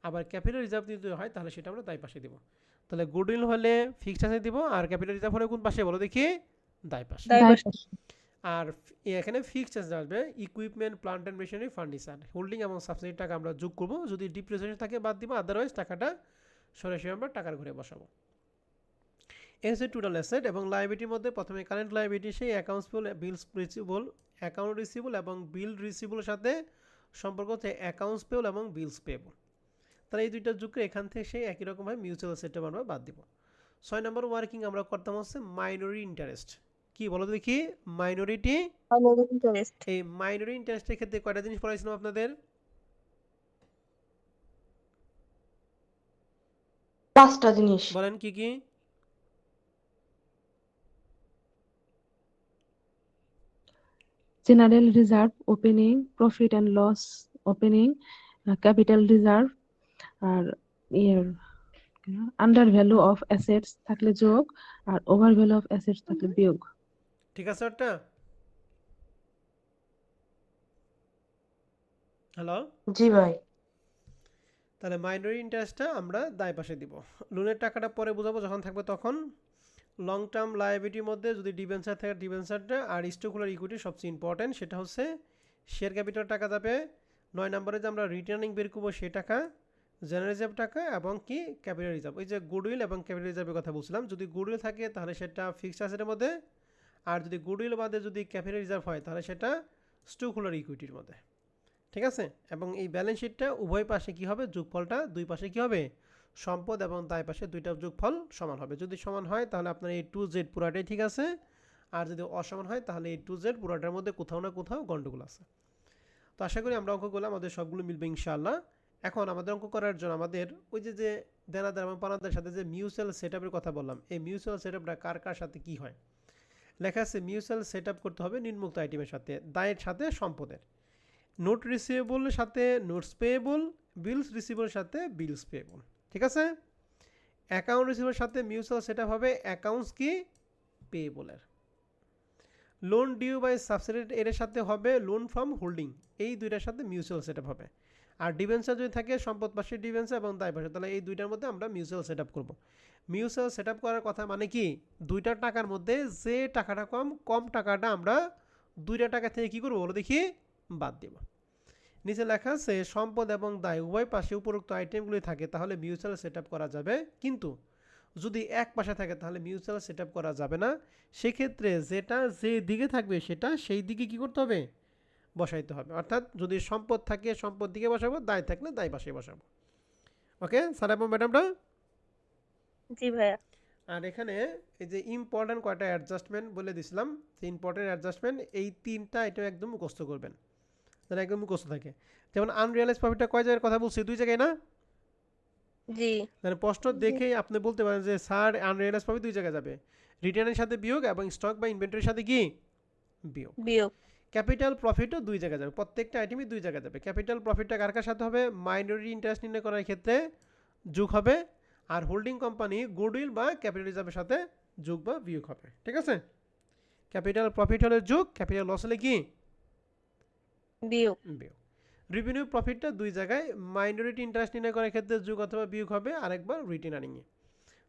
A: আবার ক্যাপিটাল রিজার্ভ যদি হয় তাহলে সেটা আমরা দায় পাশে দিব। তাহলে গুডউইল হলে ফিক্সড অ্যাসেট দিব, আর ক্যাপিটাল রিজার্ভ হলে কোন পাশে বলো দেখি? দায় পাশে। আর এখানে ফিক্সড অ্যাসেট আসবে equipment, plant and machinery, furniture. Holding এবং সাবসিডির টাকা আমরা যোগ করব, যদি ডিপ্রিসিয়েশন থাকে বাদ দিব, আদারওয়াইজ টাকাটা সরাসরি আমরা টাকার ঘরে বসাবো। এই হচ্ছে টোটাল অ্যাসেট। এবং লায়াবিলিটির মধ্যে প্রথমে কারেন্ট লায়াবিলিটি, সেই অ্যাকাউন্টস পেবল, বিলস রিসিভেবল, অ্যাকাউন্ট রিসিভেবল এবং বিল রিসিভেবলের সাথে সম্পর্ক হচ্ছে অ্যাকাউন্টস পেবল এবং বিলস পেবল। তাহলে এই দুইটা যোগ করে এখান থেকে সেই একই রকমভাবে মিউচুয়াল সেটআপ আমরা বাদ দিব। 6 নম্বর ওয়ার্কিং আমরা করতাম হচ্ছে মাইনরি ইন্টারেস্ট। কি বলো দেখি? Minority
B: interest.
A: এই মাইনরি ইন্টারেস্টের ক্ষেত্রে কয়টা জিনিস পড়াইছিলাম আপনাদের?
C: 5টা জিনিস।
A: বলেন কি কি?
C: General reserve opening, profit and loss opening, capital reserve, আর ইয়ার আন্ডার ভ্যালু অফ অ্যাসেটস থাকলে যোগ, আর ওভার ভ্যালু অফ অ্যাসেটস থাকলে বিয়োগ।
A: ঠিক আছে ওটা? হ্যালো?
C: জি ভাই।
A: তাহলে মাইনরি ইন্টারেস্টটা আমরা দায় পাশে দিব। লোনের টাকাটা পরে বোঝাবো যখন থাকবে তখন। লং টার্ম লায়াবিলিটির মধ্যে যদি ডিবেঞ্চার থাকে ডিবেঞ্চারটা, আর স্টকহোল্ডার ইকুইটি সবচেয়ে ইম্পর্টেন্ট, সেটা হচ্ছে শেয়ার ক্যাপিটাল টাকা যাবে। 9 নম্বরে যে আমরা রিটার্নিং বের করবো সেই টাকা, জেনারেল রিজার্ভ টাকা এবং কি ক্যাপিটাল রিজার্ভ। ওই যে গুডউইল এবং ক্যাপিটাল রিজার্ভের কথা বলছিলাম, যদি গুডউইল থাকে তাহলে সেটা ফিক্সড অ্যাসেটের মধ্যে, আর যদি গুডউইল বাদে যদি ক্যাপিটাল রিজার্ভ হয় তাহলে সেটা স্টকহোল্ডার ইকুইটির মধ্যে। ঠিক আছে? এবং এই ব্যালেন্স শিটটা উভয় পাশে কি হবে? যোগফলটা দুই পাশে কি হবে? সম্পদ এবং দায় পাশে দুইটা যোগফল সমান হবে। যদি সমান হয় তাহলে আপনার এই টু জেড পুরাটাই ঠিক আছে, আর যদি অসমান হয় তাহলে এই টু জেড পুরাটার মধ্যে কোথাও না কোথাও গন্ডগোল আছে। তো আশা করি আমরা অঙ্কগুলো আমাদের সবগুলো মিলবে ইনশাআল্লাহ। এখন আমাদের অঙ্ক করার জন্য আমাদের ওই যে দেনাদার এবং পাওনাদারের সাথে যে মিউচুয়াল সেটআপের কথা বললাম, এই মিউচুয়াল সেটআপটা কার কার সাথে কি হয়? লেখা আছে মিউচুয়াল সেটআপ করতে হবে নিম্নোক্ত আইটেমের সাথে, দায়ের সাথে সম্পদের, নোট রিসিভেবলের সাথে নোটস পেয়েবল, বিলস রিসিভেবলের সাথে বিলস পেয়েবল। ঠিক আছে? অ্যাকাউন্ট রিসিভেবলের সাথে মিউচুয়াল সেটআপ হবে অ্যাকাউন্টস কি পেয়েবলের। লোন ডিউ বাই সাবসিডি এর সাথে হবে লোন ফ্রম হোল্ডিং, এই দুইটার সাথে মিউচুয়াল সেটআপ হবে। আর ডিবেঞ্চার যদি থাকে সম্পদ পাশে ডিবেঞ্চার এবং দায় পাশে, তাহলে এই দুইটার মধ্যে আমরা মিউচুয়াল সেটআপ করব। মিউচুয়াল সেটআপ করার কথা মানে কি? দুইটা টাকার মধ্যে যে টাকাটা কম টাকাটা আমরা দুইটা টাকা থেকে কি করবো বলো দেখি? বাদ দেব। নিচে লেখা আছে সম্পদ এবং দায় উভয় পাশে উপরোক্ত আইটেমগুলি থাকে তাহলে মিউচুয়াল সেটআপ করা যাবে, কিন্তু যদি এক পাশে থাকে তাহলে মিউচুয়াল সেটআপ করা যাবে না। সেক্ষেত্রে যেটা যে দিকে থাকবে সেটা সেই দিকে কি করতে হবে? বসাইতে হবে। অর্থাৎ যদি সম্পদ থাকে সম্পদ দিকে বসাবো, দায় থাকলে দায় পাশে বসাবো। ওকে স্যার এবং ম্যাডামরা?
B: জি ভাইয়া।
A: আর এখানে এই যে ইম্পর্টেন্ট কয়টা অ্যাডজাস্টমেন্ট বলে দিছিলাম, যে ইম্পর্টেন্ট অ্যাডজাস্টমেন্ট এই 3টা এটা একদম মুখস্থ করবেন, যেন একদম মুখস্থ থাকে। যেমন আনরিয়ালাইজ প্রফিটটা কয় জায়গায় কথা বলছি, 2 জায়গায় না?
B: জি
A: মানে প্রশ্ন দেখেই আপনি বলতে পারেন যে স্যার আনরিয়ালাইজ প্রফিট 2 জায়গায় যাবে, রিটার্নের সাথে বিয়োগ এবং স্টক বা ইনভেন্টরির সাথে কি বিয়োগ।
B: বিয়োগ
A: ক্যাপিটাল প্রফিটও 2 জায়গায় যাবে, প্রত্যেকটা আইটেমই 2 জায়গায় যাবে। ক্যাপিটাল প্রফিটটা কার কার সাথে হবে, মাইনরিটি ইন্টারেস্ট নির্ণয় করার ক্ষেত্রে যোগ হবে, আর হোল্ডিং কোম্পানি গুডউইল বা ক্যাপিটাল রিজার্ভের সাথে যোগ বা বিয়োগ হবে। ঠিক আছে, ক্যাপিটাল প্রফিট হলে যোগ, ক্যাপিটাল লস হলে কি
B: বিয়োগ
A: বিয়োগ। রেভিনিউ প্রফিটটা 2 জায়গায়, মাইনরিটি ইন্টারেস্ট নির্ণয় করার ক্ষেত্রে যোগ অথবা বিয়োগ হবে, আরেকবার রিটেন আর্নিংয়ে।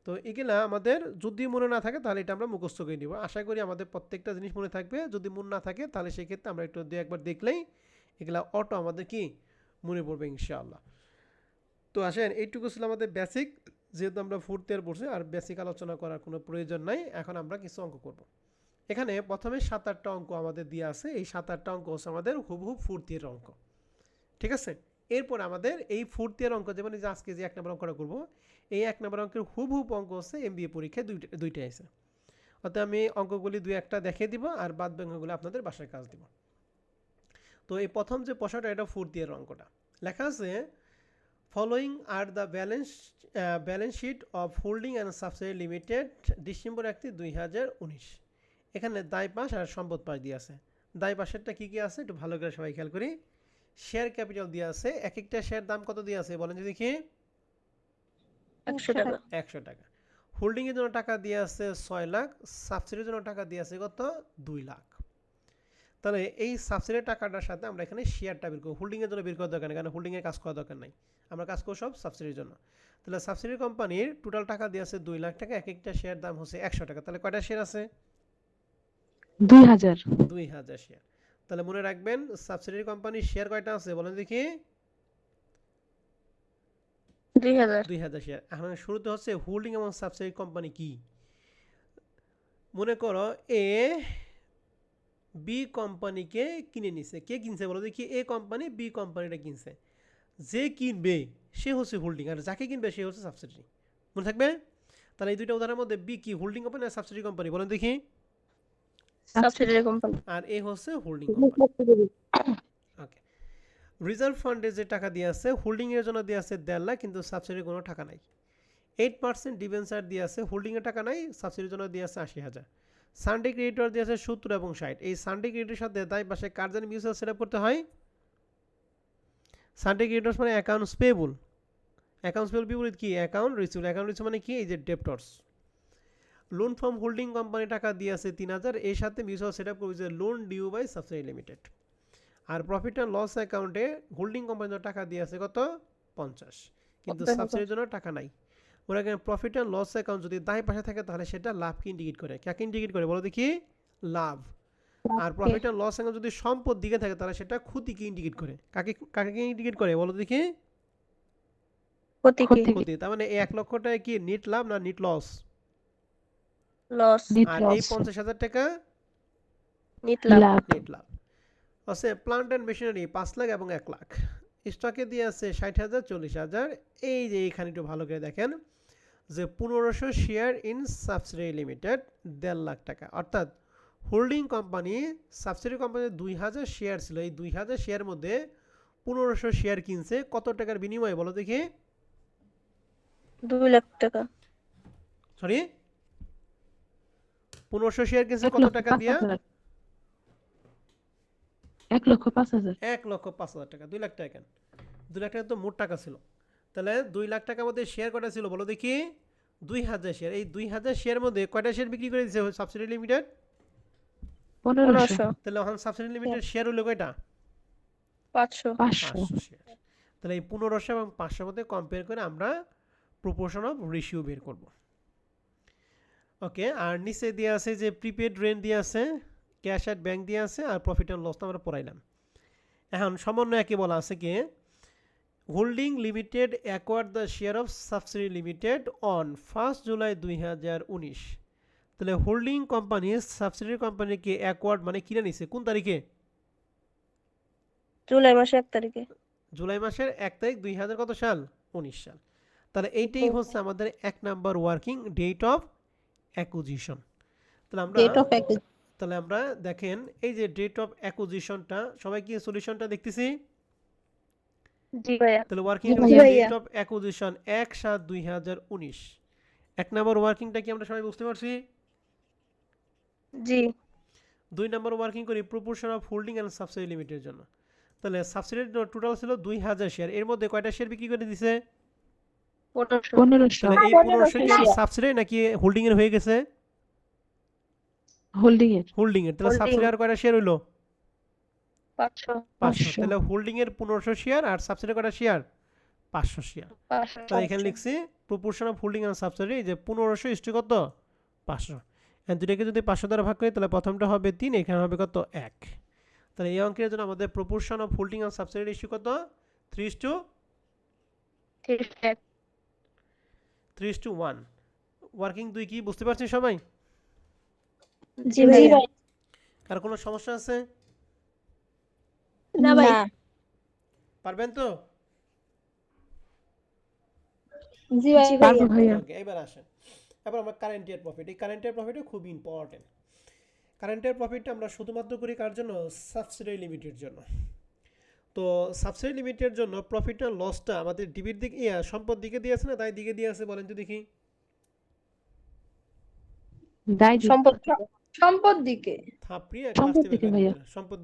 A: তো এগুলা আমাদের যদি মনে না থাকে তাহলে এটা আমরা মুখস্থ করে নিব। আশা করি আমাদের প্রত্যেকটা জিনিস মনে থাকবে। যদি মনে না থাকে তাহলে সেই ক্ষেত্রে আমরা একটু একবার দেখলেই এগুলা অটো আমাদের কি মনে পড়বে ইনশাআল্লাহ। তো আসেন, এইটুকু ছিল আমাদের বেসিক, যেহেতু আমরা 4th ইয়ার পড়ছি আর বেসিক আলোচনা করার কোনো প্রয়োজন নাই। এখন আমরা কিছু অঙ্ক করব। এখানে প্রথমে 7-8টা অঙ্ক আমাদের দিয়ে আছে, এই 7-8টা অঙ্ক হচ্ছে আমাদের হুবহু 4th ইয়ার অঙ্ক। ঠিক আছে, এরপর আমাদের এই 4th ইয়ার অঙ্ক, যেমন যে আজকে যে 1 নম্বর অঙ্কটা করবো, এই 1 নম্বর অঙ্কের হুবহু অঙ্ক হচ্ছে MBA পরীক্ষায় দুইটা আছে। অর্থাৎ আমি অঙ্কগুলি 2-1টা দেখিয়ে দিব আর বাদ অঙ্কগুলো আপনাদের বাসায় কাজ দিব। তো এই প্রথম যে প্রশ্নটা, এটা 4th ইয়ার অঙ্কটা। লেখা আছে following are the balance sheet of holding and subsidiary limited December 31, 2019। এখানে দায় পাশ আর সম্পদ পাশ দিয়ে আছে। দায় পাশেরটা কী কী আছে একটু ভালো করে সবাই খেয়াল করি। শেয়ার ক্যাপিটাল দিয়ে আছে, এক একটা শেয়ার দাম কত দিয়ে আছে বলেন যদি দেখি,
B: 100 টাকা
A: 100 টাকা। হোল্ডিংয়ের জন্য টাকা দিয়ে আছে 6 লাখ, সাবসিডির জন্য টাকা দিয়ে আছে কত 2 লাখ। তাহলে এই সাবসিডির টাকাটার সাথে আমরা এখানে শেয়ারটা বের করব, হোল্ডিংয়ের জন্য বের করার দরকার নেই, কারণ হোল্ডিংয়ের কাজ করার দরকার নাই, আমরা কাজ করব সব সাবসিডির জন্য। তাহলে সাবসিডি কোম্পানির টোটাল টাকা দিয়ে আছে 2 লাখ টাকা, এক একটা শেয়ার দাম হচ্ছে 100 টাকা। তাহলে কয়টা শেয়ার আছে,
C: 2000
A: 2000 শেয়ার। তাহলে মনে রাখবেন সাবসিডি কোম্পানির শেয়ার কয়টা আছে বলেন দেখি,
B: 2000
A: শেয়ার। এখন শুরুতে হচ্ছে হোল্ডিং এবং সাবসিডি কোম্পানি কি। মনে করো এ বি কোম্পানিকে কিনে নিছে, কে কিনছে বলো দেখি, এ কোম্পানি বি কোম্পানিটা কিনছে। যে কিনবে সে হচ্ছে হোল্ডিং, আর যাকে কিনবে সে হচ্ছে সাবসিডি। মনে থাকবে? তাহলে এই দুইটা উদাহরণের মধ্যে বি কি হোল্ডিং কোম্পানি আর সাবসিডি কোম্পানি বলেন দেখি,
B: সাবসিডিয়ারি কোম্পানি
A: আর এ হচ্ছে হোল্ডিং কোম্পানি। ওকে, রিজার্ভ ফান্ডে যে টাকা দিয়ে আছে, হোল্ডিংয়ের জন্য দিয়ে আছে 1.5 লাখ, কিন্তু সাবসিডির কোনো টাকা নাই। 8% ডিবেঞ্চার দিয়ে আছে, হোল্ডিংয়ের টাকা নাই, সাবসিডির জন্য দিয়ে আছে 80,000। সানডে ক্রেডিটর দিয়ে আছে 70 এবং 60। এই সানডে ক্রেডিটের সাথে দায় পাশে কার জানি মিউচুয়াল সেট আপ করতে হয়, সানডে ক্রেডিটর্স মানে অ্যাকাউন্টস পেয়েবল। অ্যাকাউন্টস পেয়েবল বিপরীত কি, অ্যাকাউন্ট রিসিভেবল। অ্যাকাউন্ট রিসিভেবল মানে কি, এই যে ডেপ্টর্স। লোন ফ্রম হোল্ডিং কোম্পানি টাকা দিয়ে আছে 3000, এর সাথে মিউচুয়াল সেট আপ করবে যে loan due by subsidy limited. আর প্রফিট অ্যান্ড লস অ্যাকাউন্টে হোল্ডিং কোম্পানির টাকা দিয়ে আছে কত 50, কিন্তু সাবসিডির জন্য টাকা নাই। ওরা এখানে প্রফিট অ্যান্ড লস অ্যাকাউন্ট যদি দায় পাশে থাকে তাহলে সেটা লাভকে ইন্ডিকেট করে। কাকে ইন্ডিকেট করে বলো দেখি, লাভ। আর প্রফিট অ্যান্ড লস অ্যাকাউন্ট যদি সম্পদ দিকে থাকে তাহলে সেটা ক্ষতিকে ইন্ডিকেট করে। কাকে ইন্ডিকেট করে বলো দেখি, ক্ষতি। তার মানে এই 1 লক্ষ টাকা কি নেট লাভ না নেট লস,
B: লস
A: আর এই 50,000 টাকা
B: নিট
C: লাভ
A: নেট লাভ। আছে প্লান্ট অ্যান্ড মেশিনারি 5 লাখ এবং 1 লাখ। স্টকে দিয়ে আছে 60,000, 40,000। এই যে এইখানে একটু ভালো করে দেখেন যে 1500 share in subsidiary limited 1.5 lakh টাকা। অর্থাৎ হোল্ডিং কোম্পানি সাবসিডি কোম্পানির 2000 শেয়ার ছিল, এই 2000 শেয়ার মধ্যে 1500 শেয়ার কিনছে কত টাকার বিনিময়ে বলো দেখি,
B: 2 লাখ টাকা
A: সরি 1500 শেয়ার কিনছে কত টাকা দিয়া,
C: 1,05,000
A: 1,05,000 টাকা। 2 লাখ টাকা কেন, 2 লাখ টাকা তো মোট টাকা ছিল। তাহলে 2 লাখ টাকার মধ্যে শেয়ার কয়টা ছিল বলো দেখি, 2000 শেয়ার। এই 2000 শেয়ার মধ্যে কয়টা শেয়ার বিক্রি করে দিয়েছে সাবসিডি লিমিটেড,
C: 1500
A: তাহলে এখন সাবসিডি লিমিটেড শেয়ার হলো কয়টা,
B: 500
A: শেয়ার। তাহলে এই 1500 এবং 500 মধ্যে কম্পেয়ার করে আমরা প্রপোর্শন অফ রেশিও বের করব। ওকে, আর নিচে দিয়ে আছে যে প্রিপেড রেন্ট দিয়ে আছে, ক্যাশ অ্যাট ব্যাংক দিয়ে আছে, আর প্রফিট অ্যান্ড লস আমরা পড়াইলাম। এখন সমন্বয় কি বলা আছে কি, holding limited acquired the share of subsidy limited on 1 July 2019। তাহলে হোল্ডিং কোম্পানি সাবসিডি কোম্পানিকে অ্যাকোয়ার্ড মানে কিনে নিছে কোন তারিখে,
B: জুলাই মাসের 1 তারিখে,
A: জুলাই মাসের 1 তারিখ 2000 কত সাল, 19 সাল। তাহলে এইটাই হচ্ছে আমাদের 1 number working date of acquisition. তাহলে আমরা
B: ডেট অফ অ্যাকুইজিশন।
A: তাহলে আমরা দেখেন এই যে ডেট অফ অ্যাকুজিশনটা সবাই কি সলিউশনটা দেখতেছি?
B: জি ভাইয়া।
A: তাহলে ওয়ার্কিং
C: জি
A: হচ্ছে
C: ভাইয়া।
A: Date of acquisition 1/7/2019। এক নম্বর ওয়ার্কিংটা কি আমরা সবাই বুঝতে পারছি?
B: জি।
A: 2 নম্বর ওয়ার্কিং করি proportion of holding and subsidy লিমিটের জন্য। তাহলে সাবসিডির টোটাল ছিল 2000 শেয়ার, এর মধ্যে কয়টা শেয়ার বিক্রি করে দিছে?
B: 1500।
C: 1500
A: তাহলে এই 1500 কি সাবসিডি নাকি হোল্ডিং এর হয়ে গেছে?
C: হোল্ডিং এর
A: হোল্ডিং এর। তাহলে
B: Holding।
A: সাবসিডি আর কয়টা শেয়ার হইলো?
B: 500।
A: 500।
C: 500
A: তাহলে হোল্ডিং এর 1500 শেয়ার আর সাবসিডি কয়টা শেয়ার? 500 শেয়ার।
B: 500।
A: তাহলে এখানে লিখছি proportion of holding and subsidy যে 1500 ইস্টু কত? 500। এন্ড দুটাকে যদি 500 দ্বারা ভাগ করি তাহলে প্রথমটা হবে 3, এখানে হবে কত? 1। তাহলে এই অঙ্কের জন্য আমাদের proportion of holding and subsidy issue কত? 3:1। ওয়ার্কিং 2 কি বুঝতে পারছেন সবাই?
B: জি ভাইয়া।
A: আর কোনো সমস্যা আছে?
B: না ভাই।
A: পারবেন তো?
B: জি ভাইয়া।
C: পারবো ভাইয়া।
A: ওকে, এবার আসেন। এবার আমরা কারেন্ট ইয়ার প্রফিট। এই কারেন্ট ইয়ার প্রফিটও খুব ইম্পর্টেন্ট। কারেন্ট ইয়ার প্রফিটটা আমরা শুধুমাত্র করি কার জন্য? সাবসিডি লিমিটের জন্য। তো সাবসিডি লিমিটের জন্য প্রফিট আর লসটা আমাদের ডিবির দিকে সম্পদ দিকে দিয়ে আছে না তাই দিকে দিয়ে আছে বলেন তো দেখি?
C: দায় দিক।
B: সম্পদ দিকে।
A: থাপড়ি
C: সম্পদ দিকে ভাইয়া।
A: সম্পদ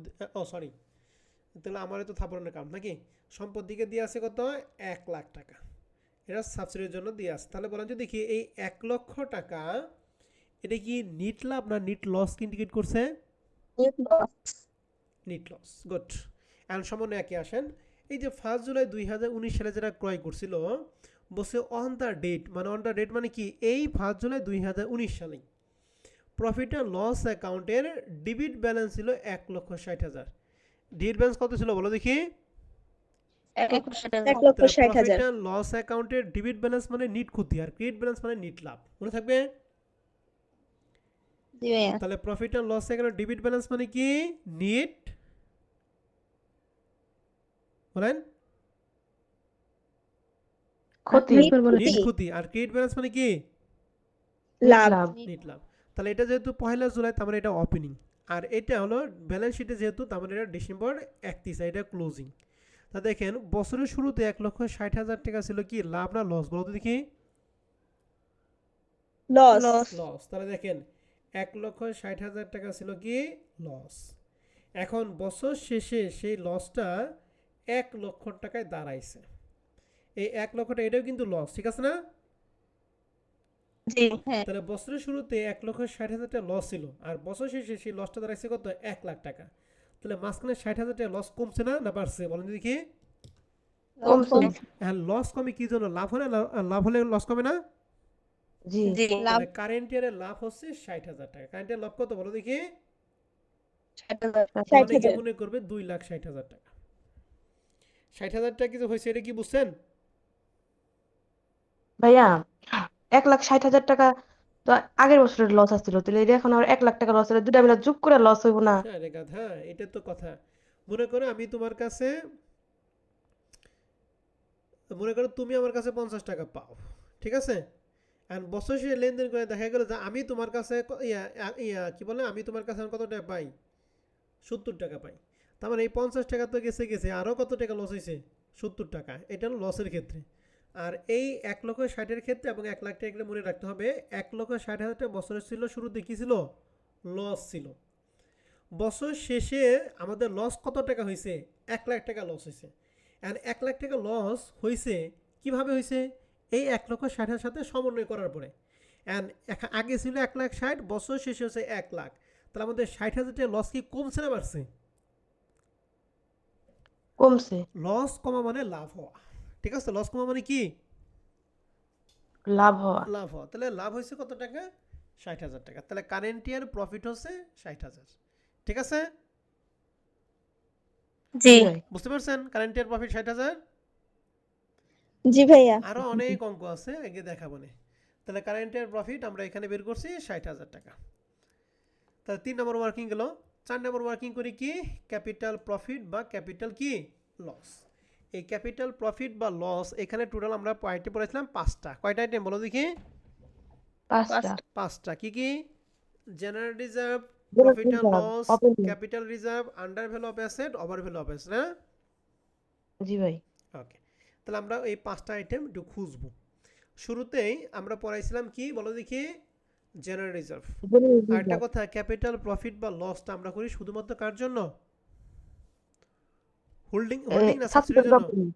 A: সরি, তাহলে আমারও তো থাপড়ানোর কাম নাকি? সম্পদ দিকে দিয়ে আছে কত? 1 লাখ টাকা। এটা সাবসিডির জন্য দিয়ে আছে। তাহলে বলেন তো দেখি এই 1 লক্ষ টাকা এটা কি নিট লাভ না নিট লস ইন্ডিকেট করছে? Net loss. গুড। এখন সমন্বয় একে আসেন। এই যে 1 জুলাই 2019 সালে যারা ক্রয় করছিল বসে অন দ্য ডেট, মানে অন দ্য ডেট মানে কি এই 1 জুলাই 2019 সালে প্রফিট অ্যান্ড লস অ্যাকাউন্টের ডেবিট ব্যালেন্স ছিল 1,60,000। ডেবিট ব্যালেন্স কত ছিল বলো দেখি?
B: 1,60,000।
A: প্রফিট অ্যান্ড লস অ্যাকাউন্টের ডেবিট ব্যালেন্স মানে নিট ক্ষতি আর ক্রেডিট ব্যালেন্স মানে নিট লাভ, মনে থাকবে?
B: জি ভাইয়া।
A: তাহলে প্রফিট অ্যান্ড লস অ্যাকাউন্টের ডেবিট ব্যালেন্স মানে কি? নিট, বলেন?
C: ক্ষতি।
A: নিট ক্ষতি। আর ক্রেডিট ব্যালেন্স মানে কি?
C: লাভ।
A: নিট লাভ। তাহলে এটা যেহেতু 1 জুলাই তার মানে এটা ওপেনিং, আর এটা হলো ব্যালেন্স শিটে যেহেতু তার মানে এটা ডিসেম্বর 31, এটা ক্লোজিং। তা দেখেন বছরের শুরুতে 1,60,000 টাকা ছিল কি লাভ না লস বলো তো দেখি? লস। তাহলে দেখেন 1,60,000 টাকা ছিল কি লস। এখন বছর শেষে সেই লসটা 1 লক্ষ টাকায় দাঁড়াইছে। এই 1 লক্ষ টাকা এটাও কিন্তু লস, ঠিক আছে না?
B: জি হ্যাঁ।
A: তাহলে বছরের শুরুতে 1,60,000 টাকা লস ছিল আর বছর শেষে সেই লসটা দাঁড়াইছে কত? 1 লাখ টাকা। তাহলে মাঝখানে 60,000 টাকা লস কমছে না না বাড়ছে বলেন দেখি? হ্যাঁ, লস কমে কি জন্য? লাভ হলে লস কমে না?
C: জি।
B: লাভ
A: কারেন্ট ইয়ারের লাভ হচ্ছে 60,000 টাকা। কারেন্ট ইয়ার লাভ কত বলো দেখি?
B: 60,000।
A: অনেকে মনে করবে 2,60,000 টাকা। 60,000 টাকা কিছু হয়েছে এটা কি বুঝছেন?
D: ভাইয়া 1,60,000 টাকা তো আগের বছরের লস আসছিল, তাহলে এটা এখন আর 1 লাখ টাকা লস হলে দুটা মিলে যোগ করে লস হইব না?
A: হ্যাঁ রে গাধা, এটা তো কথা। মনে করো আমি তোমার কাছে, মনে করো তুমি আমার কাছে 50 টাকা পাও, ঠিক আছে? এন্ড বছর শেষে লেনদেন করে দেখা গেল যে আমি তোমার কাছে কি বলে আমি তোমার কাছে কত টাকা পাই? 70 টাকা পাই। তার মানে এই 50 টাকা তো গেছে আরও কত টাকা লস হয়েছে? 70 টাকা। এটা হলো লসের ক্ষেত্রে। আর এই 1,60,000 ক্ষেত্রে এবং 1 লাখ টাকা মনে রাখতে হবে 1,60,000 টাকা বছরের ছিল শুরুতে কি ছিল? লস ছিল। বছর শেষে আমাদের লস কত টাকা হয়েছে? 1 লাখ টাকা লস হয়েছে। অ্যান্ড 1 লাখ টাকা লস হয়েছে কিভাবে হয়েছে? এই 1,60,000 সাথে সমন্বয় করার পরে। অ্যান্ড আগে ছিল 1,60,000, বছর শেষে হচ্ছে 1 লাখ। তাহলে আমাদের 60,000 টাকা লস কি কমছে না বাড়ছে?
D: কমছে।
A: লস কমা মানে লাভ হওয়া, ঠিক আছে? লস কমা মানে কি?
D: লাভ হওয়া।
A: লাভ হওয়া। তাহলে লাভ হয়েছে কত টাকা? 60,000 টাকা। তাহলে কারেন্ট ইয়ার প্রফিট হচ্ছে 60,000, ঠিক আছে?
B: জি
A: বুঝতে পারছেন? Current year profit 60,000।
B: জি ভাইয়া।
A: আরো অনেক অঙ্ক আছে, আগে দেখাবো না। তাহলে কারেন্ট ইয়ার প্রফিট আমরা এখানে বের করছি 60,000 টাকা। তাহলে 3 নম্বর ওয়ার্কিং গেল। 4 নম্বর ওয়ার্কিং করি কি? ক্যাপিটাল প্রফিট বা ক্যাপিটাল কি লস। এই ক্যাপিটাল প্রফিট বা লস এখানে টোটাল আমরা পয়েন্টে পড়েছিলাম 5টা। কয়টা আইটেম বলো দেখি?
D: পাঁচটা।
A: পাঁচটা কি কি? General reserve,
D: General
A: profit and
D: reserve,
A: loss,
D: opening।
A: Capital reserve, under value of asset, over value of asset, হ্যাঁ?
D: জি ভাই।
A: ওকে, তাহলে আমরা এই পাঁচটা আইটেম একটু খুঁজবো। শুরুতেই আমরা পড়াইছিলাম কি বলো দেখি? General reserve.
D: General
A: আরেকটা
D: reserve,
A: কথা, ক্যাপিটাল প্রফিট বা লসটা আমরা করি শুধুমাত্র কার জন্য? হোল্ডিং হোল্ডিং না সাবসিডির
D: subsidiary
A: জন্য?
D: opening,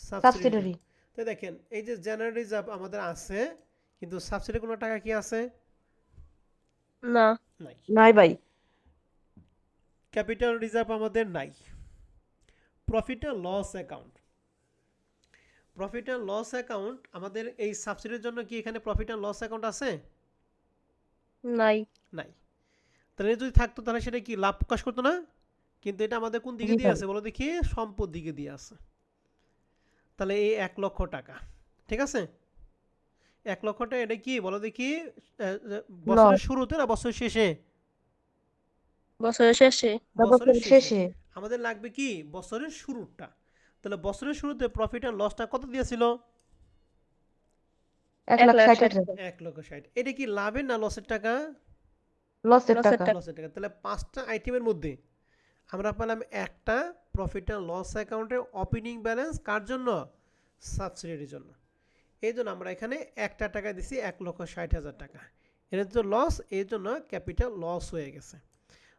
A: সাবসিডির জন্য।
D: subsidiary।
A: তো দেখেন এই যে জেনারেল রিজার্ভ আমাদের আছে, কিন্তু সাবসিডি কোনো টাকা কি আছে?
B: না।
A: নাই।
D: নাই ভাই।
A: ক্যাপিটাল রিজার্ভ আমাদের নাই। Profit and loss account, profit and loss account আমাদের এই সাবসিডির জন্য কি এখানে প্রফিট অ্যান্ড লস অ্যাকাউন্ট আছে?
B: নাই।
A: নাই। তাহলে যদি থাকতো তাহলে সেটা কি লাভ প্রকাশ করতো না? কিন্তু এটা আমাদের কোন দিকে
D: জি
A: দিয়ে
D: ভাই।
A: আছে বলো দেখি? সম্পদ দিকে দিয়ে আছে। তাহলে এই 1 লক্ষ টাকা, ঠিক আছে? 1 লক্ষ টাকা এটা কি বলো দেখি? বছরের
D: লস,
A: শুরুতে না বছরের শেষে?
B: বছরের শেষে।
A: বছরের
D: বছরের
A: শেষে।
D: শেষে
A: আমাদের লাগবে কি বছরের শুরুটা। তাহলে বছরের শুরুতে প্রফিট অ্যান্ড লসটা কত দিয়েছিল?
D: 1,60,000।
A: 1,60,000। এটা কি লাভের না লসের টাকা?
D: লসের
B: লসের
D: টাকা।
B: টাকা।
A: লসের টাকা। তাহলে 5টা আইটেমের মধ্যে আমরা পেলাম একটা প্রফিট অ্যান্ড লস অ্যাকাউন্টের ওপেনিং ব্যালেন্স কার জন্য? সাবসিডিয়ারির জন্য। এই জন্য আমরা এখানে একটা টাকা দিছি 1,60,000 টাকা। এটা তো লস, এই জন্য ক্যাপিটাল লস হয়ে গেছে।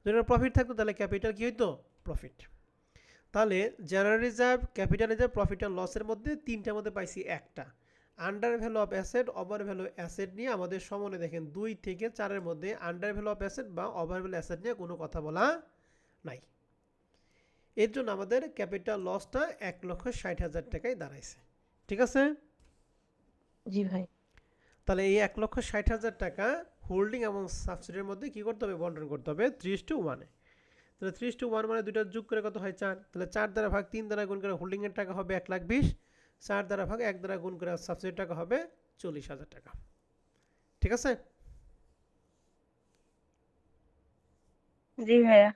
A: যদি প্রফিট থাকতো তাহলে ক্যাপিটাল কি হইতো? প্রফিট। তাহলে general reserve, capital reserve, profit and লসের মধ্যে তিনটার মধ্যে পাইছি একটা। Under value of asset, over value asset নিয়ে আমাদের সমনে দেখেন 2 থেকে 4-এর মধ্যে আন্ডার ভ্যালু অফ অ্যাসেট বা ওভার ভ্যালু অ্যাসেট নিয়ে কোনো কথা বলা নাই। এর জন্য আমাদের ক্যাপিটাল লসটা 1,60,000 টাকায় দাঁড়াইছে, ঠিক আছে?
D: জি ভাই।
A: তাহলে এই 1,60,000 টাকা হোল্ডিং এবং সাবসিডির মধ্যে কি করতে হবে? বন্টন করতে হবে 3:1-এ। তাহলে 3:1 মানে দুইটা যোগ করে কত হয়? 4। তাহলে 4 দ্বারা ভাগ 3 দ্বারা গুণ করে হোল্ডিংয়ের টাকা হবে 1,20,000। 4 দ্বারা ভাগ 1 দ্বারা গুণ করে সাবসিডির টাকা হবে 40,000 টাকা, ঠিক আছে?
B: জি ভাইয়া।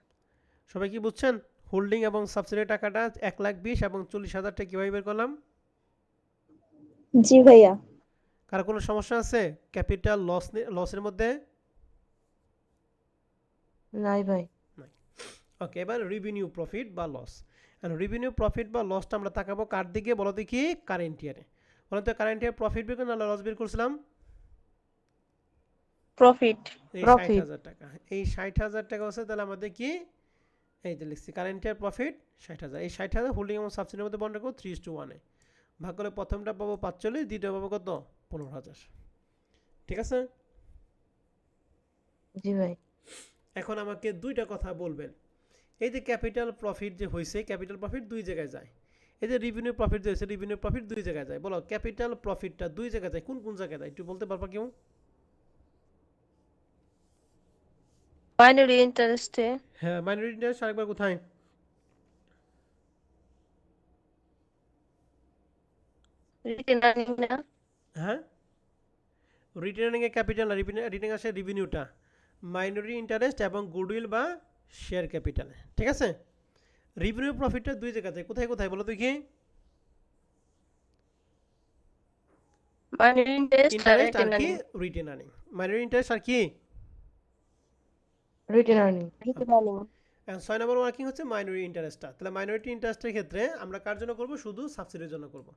A: সবাই কি বুঝছেন? হোল্ডিং এবং সাবসিডির টাকাটা 1,20,000 এবং 40,000 টাকা কীভাবে বের করলাম?
B: জি ভাইয়া।
A: কার কোনো সমস্যা আছে ক্যাপিটাল লসের মধ্যে?
D: নাই ভাই।
A: ওকে, এবার রেভিনিউ প্রফিট বা লস। রেভিনিউ প্রফিট বা লসটা আমরা তাকাবো কার দিকে বলো দেখি? কারেন্ট ইয়ারে। বলো তো কারেন্ট ইয়ার প্রফিট বের করে না লস বের করছিলাম?
B: প্রফিট।
A: এই
D: প্রফিট।
A: 60,000 টাকা। এই 60,000 টাকা আছে, তাহলে আমাদের কি এই যে লিখছি কারেন্ট ইয়ার প্রফিট 60,000। এই 60,000 হোল্ডিং এবং সাবসিডির মধ্যে বন্টন করব 3:1-এ। ভাগ করে প্রথমটা পাবো 45, দ্বিতীয় পাবো কত? 15,000, ঠিক আছে?
D: জি ভাই।
A: এখন আমাকে দুইটা কথা বলবেন। এই যে ক্যাপিটাল প্রফিট যে হয়েছে, ক্যাপিটাল প্রফিট দুই জায়গায় যায়। এই যে রেভিনিউ প্রফিট যে হয়েছে, রেভিনিউ প্রফিট দুই জায়গায় যায়। বলো ক্যাপিটাল প্রফিটটা দুই জায়গায় যায়, কোন কোন জায়গায় যায় একটু বলতে পারবা কেউ?
B: মাইনরি ইন্টারেস্টে।
A: হ্যাঁ, মাইনরিটি ইন্টারেস্ট আরেকবার কোথায়?
B: রিটেন আর্নিং না।
A: হ্যাঁ, রিটার্নিংয়ে ক্যাপিটাল না, রিটার্নিং আসে রেভিনিউটা। মাইনরিটি ইন্টারেস্ট এবং গুডউইল বা শেয়ার ক্যাপিটাল, ঠিক আছে? রেভিনিউ প্রফিটটা দুই জায়গায় যায়, কোথায় কোথায় বলো দেখি?
B: মাইনরি ইন্টারেস্ট আর
A: ইন্টারেস্ট আর
B: রিটেন
A: কি?
B: Earning.
A: Retained earning. Minority interest আর কি?
D: Retained earning.
B: Retained earning.
A: 6 নম্বর ওয়ার্কিং হচ্ছে মাইনরিটি ইন্টারেস্টটা। তাহলে মাইনরিটি ইন্টারেস্টের ক্ষেত্রে আমরা কার জন্য করব? শুধু সাবসিডির জন্য করব।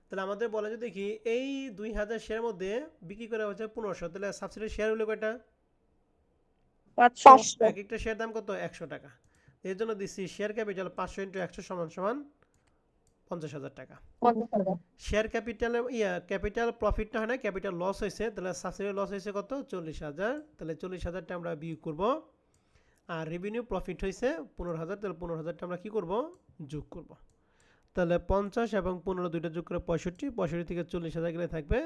A: তাহলে আমাদের বলে যে দেখি এই 2,000 শেয়ারের মধ্যে বিক্রি করা হচ্ছে 1500, তাহলে সাবসিডির শেয়ার হলো কয়টা?
B: 500।
A: এক একটা শেয়ার দাম কত? 100 টাকা। এর জন্য দিচ্ছি শেয়ার ক্যাপিটাল 500 × 100 = 50,000 টাকা।
B: 50,000।
A: শেয়ার ক্যাপিটাল ক্যাপিটাল প্রফিটটা হয় না, ক্যাপিটাল লস হয়েছে, তাহলে সাবসিডি লস হয়েছে কত? 40,000। তাহলে 40,000টা আমরা বিয়োগ করব। আর রেভিনিউ প্রফিট হয়েছে 15,000, তাহলে 15,000টা আমরা কি করব? যোগ করব। তাহলে 50 এবং 15 দুইটা যোগ করে 65, 65 থেকে 40,000 গেলে থাকবে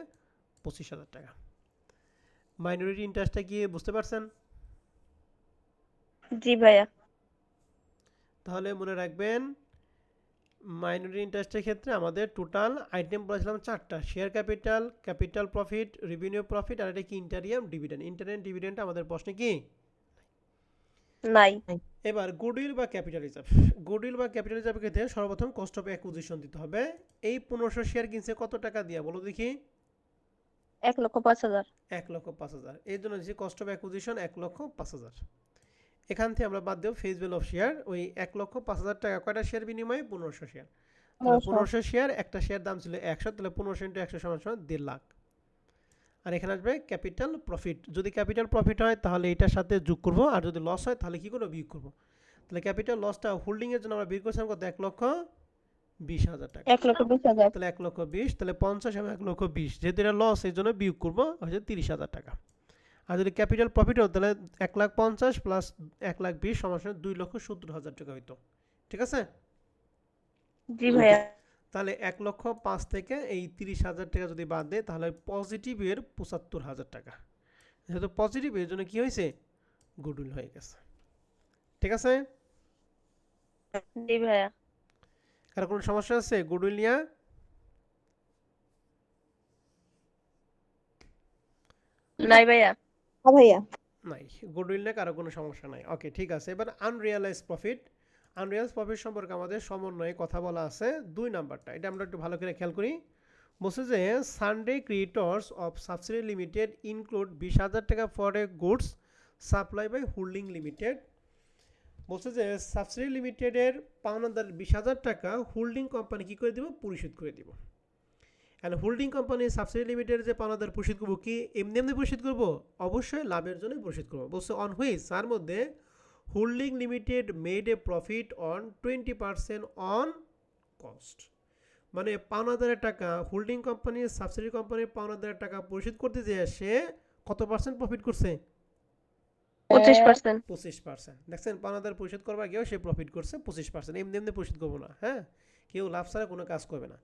A: 25,000 টাকা। মাইনরিটি ইন্টারেস্টটা কি বুঝতে পারছেন?
B: জি ভাইয়া।
A: তাহলে মনে রাখবেন মাইনরিটি ইন্টারেস্টের ক্ষেত্রে আমাদের টোটাল আইটেম বলেছিলাম 4টা: share capital, capital profit, revenue profit, আর এটা কি? Interim dividend. ইন্টারিয়াম ডিভিডেন্ডটা আমাদের প্রশ্নে কি?
B: নাই।
A: এবার গুডউইল বা ক্যাপিটাল রিজার্ভ। গুডউইল বা ক্যাপিটাল রিজার্ভের ক্ষেত্রে সর্বপ্রথম কস্ট অফ অ্যাকুইজিশন দিতে হবে। এই 1500 শেয়ার কিনছে কত টাকা দিয়া বলো দেখি?
B: 1,05,000।
A: 1,05,000। এই জন্য যে কস্ট অফ অ্যাকুইজিশন 1,05,000। এখান থেকে আমরা বাদ দেব ফেস ভ্যালু অফ শেয়ার। ওই 1,05,000 টাকা কয়টা শেয়ার বিনিময়ে? 1500 শেয়ার। তাহলে 1500 শেয়ার, একটা শেয়ার দাম ছিল 100, তাহলে 1500 × 100 = 1.5 লাখ। আর এখানে আসবে ক্যাপিটাল প্রফিট। যদি ক্যাপিটাল প্রফিট হয় তাহলে এটার সাথে যোগ করব, আর যদি লস হয় তাহলে কি করব? বিয়োগ করব। তাহলে ক্যাপিটাল লসটা হোল্ডিং এর জন্য আমরা বের করছিলাম কত? 1,20,000 টাকা।
B: 1,20,000।
A: তাহলে 1,20,000, তাহলে 50 এবং 1,20,000, যেহেতু এটা লস এই জন্য বিয়োগ করবো, হচ্ছে 30,000 টাকা। আর যদি ক্যাপিটাল প্রফিট হতো তাহলে 1,50,000 প্লাস 1,20,000 সমান 2,70,000 টাকা হইতো। ঠিক আছে?
B: জি ভাইয়া।
A: তাহলে 1,05,000 থেকে এই 30,000 টাকা যদি বাদ দেয় তাহলে পজিটিভের 75,000 টাকা। যেহেতু পজিটিভ এর জন্য কি হয়েছে? গুডউইল হয়ে গেছে। ঠিক আছে?
B: জি ভাইয়া।
A: কারো কোনো সমস্যা আছে গুডউইল নিয়ে?
B: নাই ভাইয়া।
E: হ্যাঁ ভাইয়া।
A: নাই, গুডউইল নিয়ে কারো কোনো সমস্যা নাই। ওকে, ঠিক আছে। এবার আনরিয়ালাইজ প্রফিট। আনরিয়ালাইজ প্রফিট সম্পর্কে আমাদের সমন্বয়ে কথা বলা আছে 2 নাম্বারটা। এটা আমরা একটু ভালো করে খেয়াল করি। বলছে যে sundry creditors of subsidy limited include 20,000 টাকা for a goods supply by holding limited. বলছে যে সাবসিডি লিমিটেডের পাওনাদার 20,000 টাকা হোল্ডিং কোম্পানি কি করে দিব? পরিশোধ করে দিব। And holding company subsidy limited যে পাওনাদার পরিশোধ করবো কি এমনি এমনি পরিশোধ করবো? অবশ্যই লাভের জন্য পরিশোধ করবো। বলছে অন হুইচ, তার মধ্যে holding limited made a profit on 20% on cost. মানে পাওনাদারের টাকা হোল্ডিং কোম্পানি সাবসিডি কোম্পানির পাওনাদারের টাকা পরিশোধ করতে যেয়ে সে কত পার্সেন্ট প্রফিট করছে?
B: 25%।
A: 25%। দেখছেন, পাওনাদার পরিশোধ করবার গিয়েও সে প্রফিট করছে 25%। এমনি এমনি পরিশোধ করবো না, হ্যাঁ, কেউ লাভ ছাড়া কোনো কাজ করবে না।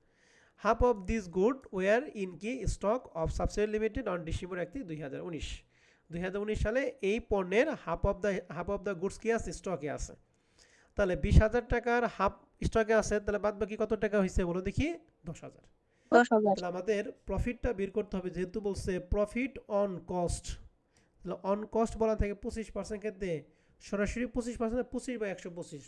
A: Half of this goodwill in কি stock of subsidy limited on December 31, 2019। 2019 সালে এই পণ্যের হাফ অফ দ্য গুডস কি আছে? স্টকে আছে। তাহলে 20,000 টাকার হাফ স্টকে আছে, তাহলে বাদ বাকি কত টাকা হয়েছে বলো দেখি? 10,000।
B: 10,000।
A: তাহলে আমাদের প্রফিটটা বের করতে হবে, যেহেতু বলছে প্রফিট অন কস্ট। তাহলে অন কস্ট বলা থেকে 25% ক্ষেত্রে সরাসরি 25%, 25/125।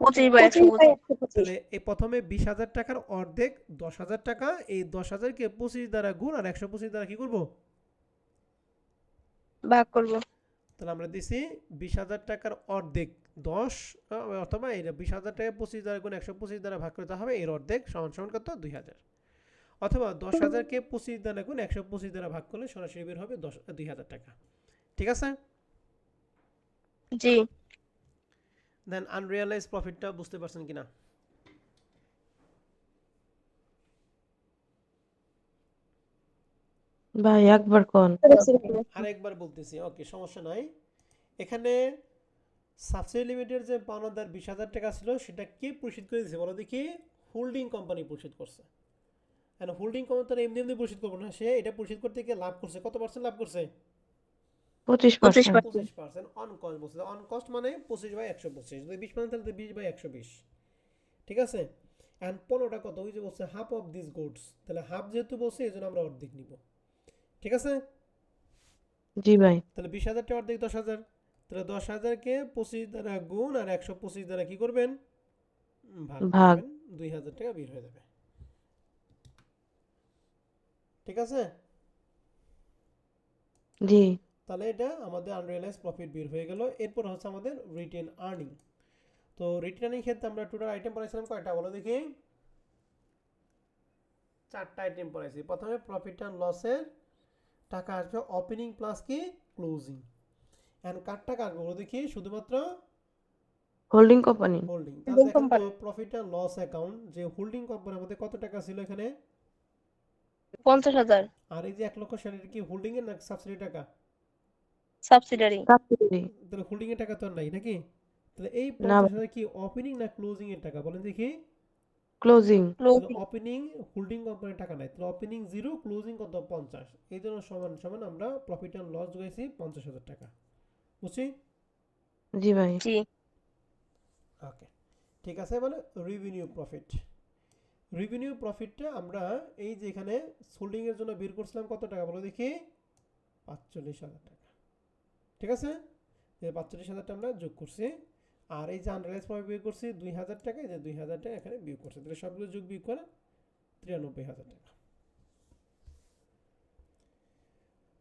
B: 25/125।
A: তাহলে এই প্রথমে 20,000 টাকার অর্ধেক 10,000 টাকা, এই 10,000কে 25 দ্বারা গুণ আর 125 দ্বারা কি করব?
B: ভাগ করব।
A: তাহলে আমরা দিছি 20,000 টাকার অর্ধেক 10, অথবা এই 20,000 টাকা 25 দ্বারা গুণ 125 দ্বারা ভাগ করতে হবে, এর অর্ধেক সমান সমান কত? 2,000। অথবা 10,000কে 25 দ্বারা গুণ 125 দ্বারা ভাগ করলে সরাসরি বের হবে 2,000 টাকা। ঠিক আছে?
B: জি।
A: দেন আনরিয়ালাইজ প্রফিটটা বুঝতে পারছেন কিনা?
D: ভাই একবার কোন।
A: আরেকবার বলতেছি, ওকে, সমস্যা নাই। এখানে সাবসিডি লিমিটেড যে পাওনাদার 20,000 টাকা ছিল সেটা কে পরিশোধ করে দিয়েছে বলো দেখি? হোল্ডিং কোম্পানি পরিশোধ করছে। আর হোল্ডিং কোম্পানি এমনি এমনি পরিশোধ করবো না, সে এটা পরিশোধ করতে গিয়ে লাভ করছে। কত পার্সেন্ট লাভ করছে?
D: 25%।
A: 25%। অন কস্ট বলছে, অন কস্ট মানে 25/125। যদি 20% তাহলে 20/120। ঠিক আছে? অ্যান্ড 15টা কত? ওই যে বলছে হাফ অফ দিস গুডস। তাহলে হাফ যেহেতু বলছে এই জন্য আমরা অর্ধেক নিব। ঠিক আছে?
D: জি ভাই।
A: তাহলে 20,000 টাকা অর্ধেক 10,000। তাহলে 10,000কে 25 দ্বারা গুণ আর 125 দ্বারা কি করবেন? ভাগ
D: ভাগ।
A: করবেন। 2,000 টাকা বের হয়ে যাবে। ঠিক আছে?
D: জি।
A: তাহলে এটা আমাদের আনরিয়ালাইজ প্রফিট বের হয়ে গেল। এরপর হচ্ছে আমাদের রিটেন আর্নিং। তো রিটেন আর্নিং ক্ষেত্রে আমরা টোটাল আইটেম পড়াইছিলাম কয়টা বলো দেখি? 4টা আইটেম পড়াইছি। প্রথমে প্রফিট অ্যান্ড লসের টাকা আসবে ওপেনিং প্লাস কি ক্লোজিং। এন্ড কার টাকা আসবে বলো দেখি? শুধুমাত্র
D: হোল্ডিং কোম্পানি।
A: হোল্ডিং। তাহলে দেখেন তো প্রফিট অ্যান্ড লস অ্যাকাউন্ট যে হোল্ডিং কোম্পানির মধ্যে কত টাকা ছিল এখানে?
B: 50,000।
A: আর এই যে 1,00,000 এটা কি হোল্ডিং এর না সাবসিডি টাকা?
B: সাবসিডারি।
D: সাবসিডি।
A: তাহলে হোল্ডিং এর টাকা তো আর নাই নাকি? তাহলে এই
D: না।
A: 50,000 কি ওপেনিং না ক্লোজিং এর টাকা বলেন দেখি?
D: ক্লোজিং।
A: তাহলে ওপেনিং হোল্ডিং কোম্পানির টাকা নাই, তাহলে ওপেনিং 0, ক্লোজিং কত? 50। এই জন্য সমান সমান আমরা প্রফিট অ্যান্ড লস যোগাইছি 50,000 টাকা। বুঝছি?
D: জি ভাই।
B: জি।
A: ওকে, ঠিক আছে। মানে রেভিনিউ প্রফিট। রেভিনিউ প্রফিটটা আমরা এই যে এখানে হোল্ডিং এর জন্য বের করছিলাম কত টাকা বলো দেখি? 45,000 টাকা। ঠিক আছে? এই 45,000টা আমরা যোগ করছি। আর এই যে আনরিয়ালাইজ প্রফিট বের করছি 2,000 টাকা, এই যে 2,000 টাকা এখানে বিয়োগ করছি। তাহলে সবগুলো যোগ বিয়োগ করে 93,000 টাকা।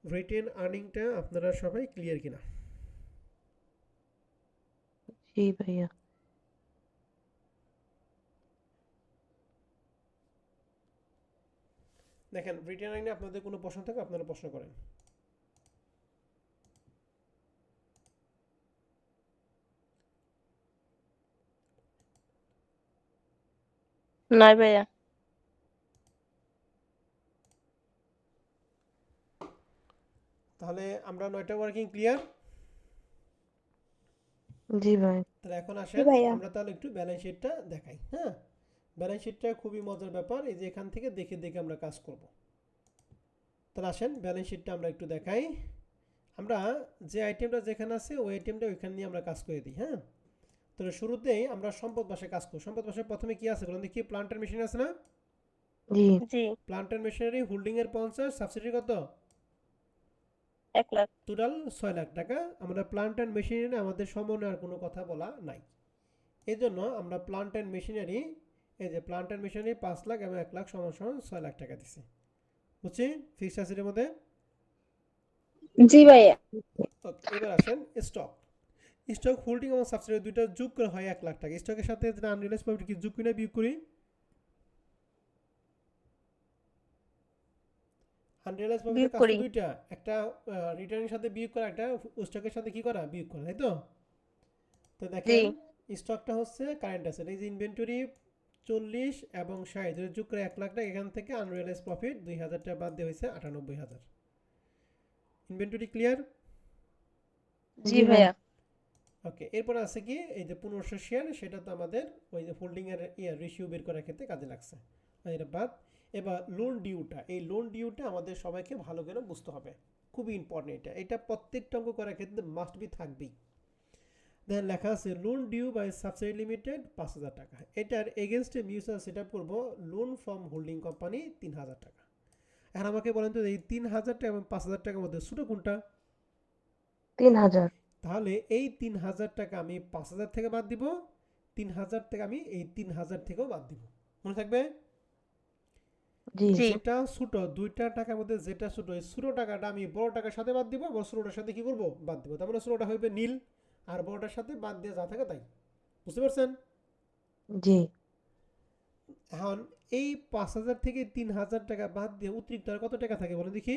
A: রিটেন আর্নিংটা আপনারা সবাই ক্লিয়ার কিনা?
D: জি ভাইয়া।
A: দেখেন রিটেন আর্নিংয়ে আপনাদের কোনো প্রশ্ন থাকে আপনারা প্রশ্ন করেন।
B: না ভাইয়া।
A: তাহলে আমরা 9টা ওয়ার্কিং ক্লিয়ার?
D: জি ভাই।
A: তাহলে এখন আসেন
B: ভাইয়া।
A: আমরা তাহলে একটু ব্যালেন্স শিটটা দেখাই। হ্যাঁ, ব্যালেন্স শিটটা খুবই মজার ব্যাপার, এই যে এখান থেকে দেখে দেখে আমরা কাজ করব। তাহলে আসেন ব্যালেন্স শিটটা আমরা একটু দেখাই। আমরা যে আইটেমটা যেখানে আছে ওই আইটেমটা ওইখানে নিয়ে আমরা কাজ করে দিই। হ্যাঁ, তাহলে শুরুতেই আমরা সম্পদ বাসে কাজ করি। সম্পদ বাসে প্রথমে কি আছে বলুন দেখি? প্লান্টার মেশিন আছে না?
D: জি।
B: জি।
A: প্লান্টার মেশিনারি হোল্ডিং এর 50, সাবসিডি কত?
B: 1 লাখ।
A: টোটাল 6 লাখ টাকা। আমরা প্লান্ট অ্যান্ড মেশিনারি আমাদের সমন্বয় আর কোনো কথা বলা নাই, এই জন্য আমরা প্লান্ট অ্যান্ড মেশিনারি, এই যে প্লান্ট অ্যান্ড মেশিনারি 5 লাখ এবং 1 লাখ সমান সমান 6 লাখ টাকা দিছি। বুঝছি ফিক্সড অ্যাসেটের মধ্যে?
B: জি ভাইয়া।
A: ওকে, এবার আসেন স্টক। স্টক হোল্ডিং এবং সাবসিডি দুইটা যোগ করে হয় 1 লাখ টাকা। স্টকের সাথে যেটা আনরিয়েলাইজ প্রফিট কি যোগ করি না বিয়োগ করি? আনরিয়েলাইজ প্রফিটের
B: বিয়োগ
A: কাজ
B: করি।
A: তো দুইটা, একটা রিটার্নের সাথে বিয়োগ করা, একটা স্টকের সাথে কি করা? বিয়োগ করা, তাই তো? তো
B: জি।
A: দেখেন স্টকটা হচ্ছে কারেন্ট অ্যাসেট, এই যে ইনভেন্টরি 40 এবং 60 এর যোগ করে 1 লাখ টাকা। এখান থেকে আনরিয়েলাইজ প্রফিট 2000 টাকা বাদ দিয়ে হয়েছে 98,000। Inventory clear?
B: জি
D: জি ভাই।
B: ভাইয়া।
A: ওকে, এরপরে আছে কি এই যে 1500 শেয়ার, সেটা তো আমাদের ওই যে হোল্ডিং এর রেশিও বের করার ক্ষেত্রে কাজে লাগছে, আর এটা বাদ। এবার লোন ডিউটা, এই লোন ডিউটা আমাদের সবাইকে ভালো করে বুঝতে হবে, খুবই ইম্পর্টেন্ট। এটা এটা প্রত্যেকটা অঙ্ক করার ক্ষেত্রে মাস্ট বি থাকবেই। দেন লেখা আছে loan due by subsidy limited 5000 টাকা। এটার এগেনস্টে মিউচুয়াল সেট আপ করবো লোন ফ্রম হোল্ডিং কোম্পানি 3000 টাকা। এখন আমাকে বলেন তো এই 3000 টাকা এবং 5000 টাকার মধ্যে ছোটো কোনটা?
D: 3000।
A: তাহলে এই 3000 টাকা আমি 5000 থেকে বাদ দিব, 3000 থেকে আমি এই 3000 থেকেও বাদ দিব। মনে থাকবে?
D: জি।
B: জি।
A: যেটা ছোট, দুইটা টাকার মধ্যে যেটা ছোট, এই ছোট টাকাটা আমি বড় টাকার সাথে বাদ দিব, বড় ছোটটার সাথে কি করব? বাদ দিব। তার মানে ছোটটা হইবে নীল, আর বড়টার সাথে বাদ দিয়ে যা থাকে তাই। বুঝতে পারছেন?
D: জি।
A: এখন এই 5000 থেকে 3000 টাকা বাদ দিয়ে অতিরিক্ত আর কত টাকা থাকে বলেন দেখি?